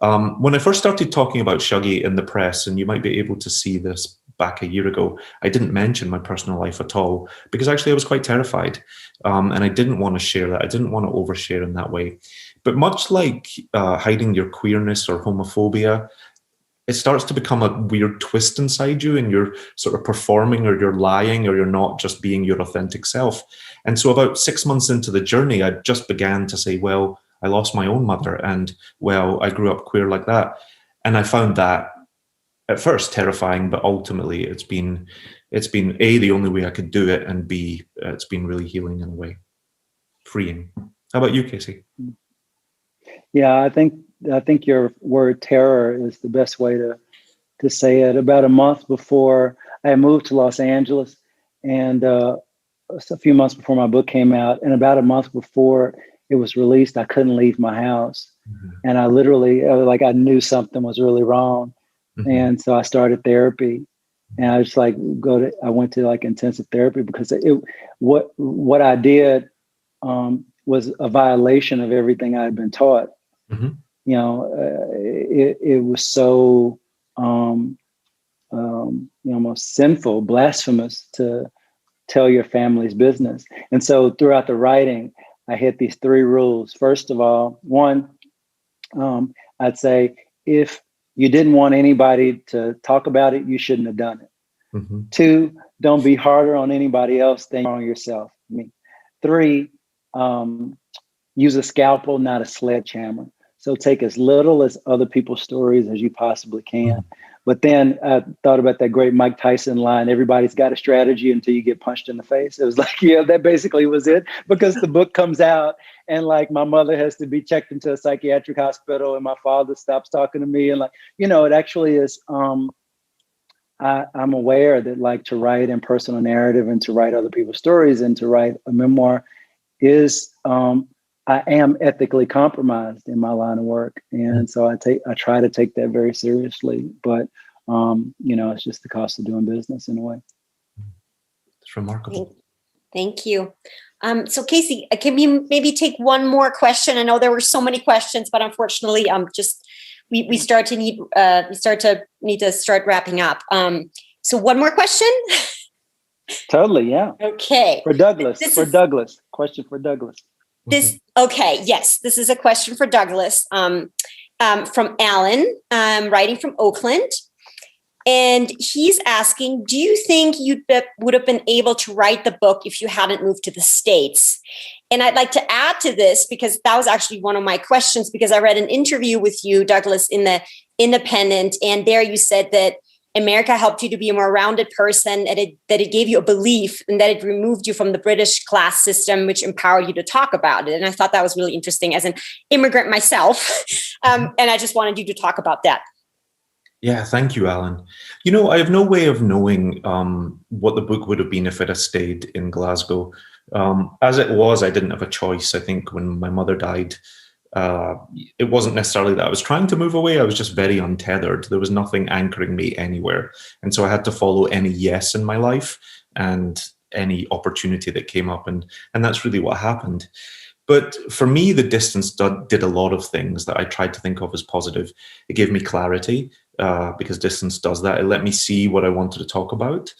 When I first started talking about Shuggie in the press, and you might be able to see this back a year ago, I didn't mention my personal life at all because actually I was quite terrified. And I didn't want to share that. I didn't want to overshare in that way. But much like hiding your queerness or homophobia, it starts to become a weird twist inside you and you're sort of performing or you're lying or you're not just being your authentic self. And so about 6 months into the journey, I just began to say, well, I lost my own mother and, well, I grew up queer like that. And I found that at first terrifying, but ultimately it's been A, the only way I could do it, and B, it's been really healing in a way, freeing. How about you, Casey? Yeah, I think your word terror is the best way to say it. About a month before I moved to Los Angeles, and a few months before my book came out, and about a month before it was released, I couldn't leave my house. Mm-hmm. And I literally, I knew something was really wrong. Mm-hmm. And so I started therapy. And I just I went to intensive therapy because what I did was a violation of everything I had been taught. Mm-hmm. You know, it was so almost sinful, blasphemous to tell your family's business. And so throughout the writing, I hit these 3 rules. First of all, 1, I'd say if you didn't want anybody to talk about it, you shouldn't have done it. Mm-hmm. 2, don't be harder on anybody else than on yourself. 3, use a scalpel, not a sledgehammer. So take as little as other people's stories as you possibly can. Mm-hmm. But then I thought about that great Mike Tyson line, everybody's got a strategy until you get punched in the face. It was yeah, that basically was it, because the book comes out and my mother has to be checked into a psychiatric hospital and my father stops talking to me. And it actually is, I'm aware that to write in personal narrative and to write other people's stories and to write a memoir is, I am ethically compromised in my line of work. And so I try to take that very seriously, but it's just the cost of doing business in a way. It's remarkable. Thank you. So Casey, can we maybe take one more question? I know there were so many questions, but unfortunately, we start to need to start wrapping up. So one more question. Totally. Yeah. Okay. For Douglas. Question for Douglas. Yes, this is a question for Douglas from Alan, writing from Oakland. And he's asking, do you think you would have been able to write the book if you hadn't moved to the States? And I'd like to add to this, because that was actually one of my questions, because I read an interview with you, Douglas, in the Independent, and there you said that America helped you to be a more rounded person, and that it gave you a belief, and that it removed you from the British class system, which empowered you to talk about it. And I thought that was really interesting as an immigrant myself. And I just wanted you to talk about that. Yeah, thank you, Alan. I have no way of knowing what the book would have been if it had stayed in Glasgow. As it was, I didn't have a choice. I think when my mother died, it wasn't necessarily that I was trying to move away. I was just very untethered. There was nothing anchoring me anywhere. And so I had to follow any yes in my life and any opportunity that came up. And that's really what happened. But for me, the distance did a lot of things that I tried to think of as positive. It gave me clarity, because distance does that. It let me see what I wanted to talk about.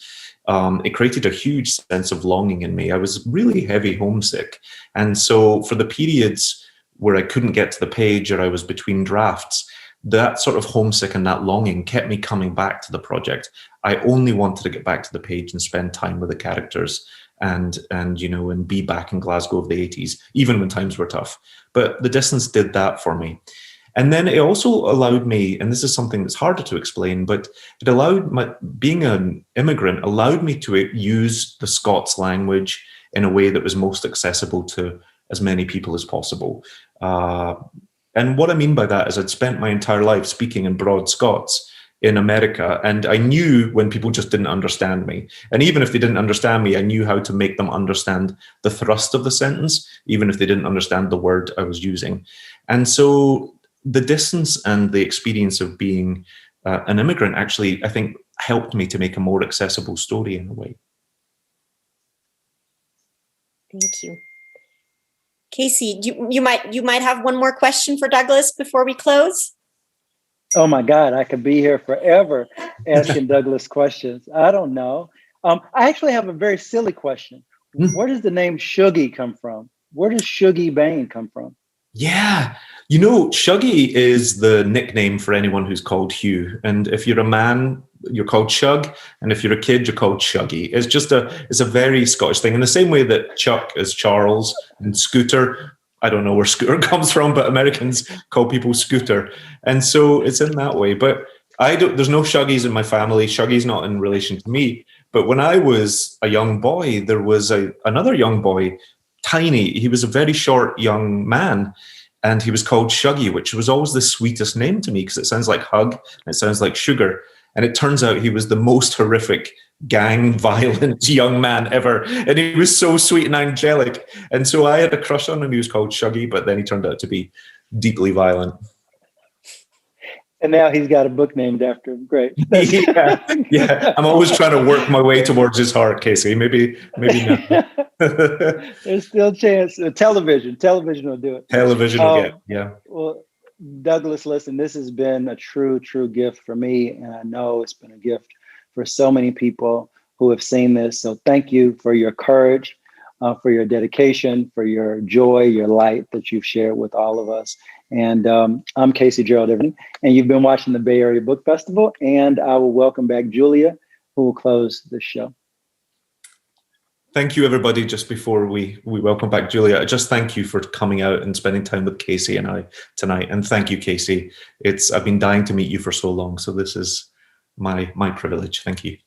It created a huge sense of longing in me. I was really heavy homesick. And so for the periods where I couldn't get to the page or I was between drafts, that sort of homesick and that longing kept me coming back to the project. I only wanted to get back to the page and spend time with the characters and be back in Glasgow of the 80s, even when times were tough. But the distance did that for me. And then it also allowed me, and this is something that's harder to explain, but it allowed being an immigrant allowed me to use the Scots language in a way that was most accessible to as many people as possible. And what I mean by that is I'd spent my entire life speaking in broad Scots in America, and I knew when people just didn't understand me. And even if they didn't understand me, I knew how to make them understand the thrust of the sentence, even if they didn't understand the word I was using. And so the distance and the experience of being an immigrant actually, I think, helped me to make a more accessible story in a way. Thank you. Casey, you might have one more question for Douglas before we close. Oh my God, I could be here forever asking Douglas questions. I don't know. I actually have a very silly question. Where does the name Shuggie come from? Where does Shuggie Bain come from? Yeah, Shuggie is the nickname for anyone who's called Hugh. And if you're a man, you're called Shug. And if you're a kid, you're called Shuggie. It's a very Scottish thing. In the same way that Chuck is Charles and Scooter, I don't know where Scooter comes from, but Americans call people Scooter. And so it's in that way. But there's no Shuggies in my family. Shuggie's not in relation to me. But when I was a young boy, there was another young boy, tiny. He was a very short young man, and he was called Shuggie, which was always the sweetest name to me because it sounds like hug and it sounds like sugar. And it turns out he was the most horrific, gang violent young man ever. And he was so sweet and angelic. And so I had a crush on him. He was called Shuggie, but then he turned out to be deeply violent. And now he's got a book named after him. Great. Yeah. I'm always trying to work my way towards his heart, Casey. Maybe not. There's still a chance. Television will do it. Television will get, yeah. Well, Douglas, listen, this has been a true gift for me. And I know it's been a gift for so many people who have seen this. So thank you for your courage, for your dedication, for your joy, your light that you've shared with all of us. And I'm Casey Gerald, and you've been watching the Bay Area Book Festival. And I will welcome back Julia, who will close the show. Thank you, everybody. Just before we welcome back Julia, just thank you for coming out and spending time with Casey and I tonight. And thank you, Casey. I've been dying to meet you for so long. So this is my privilege. Thank you.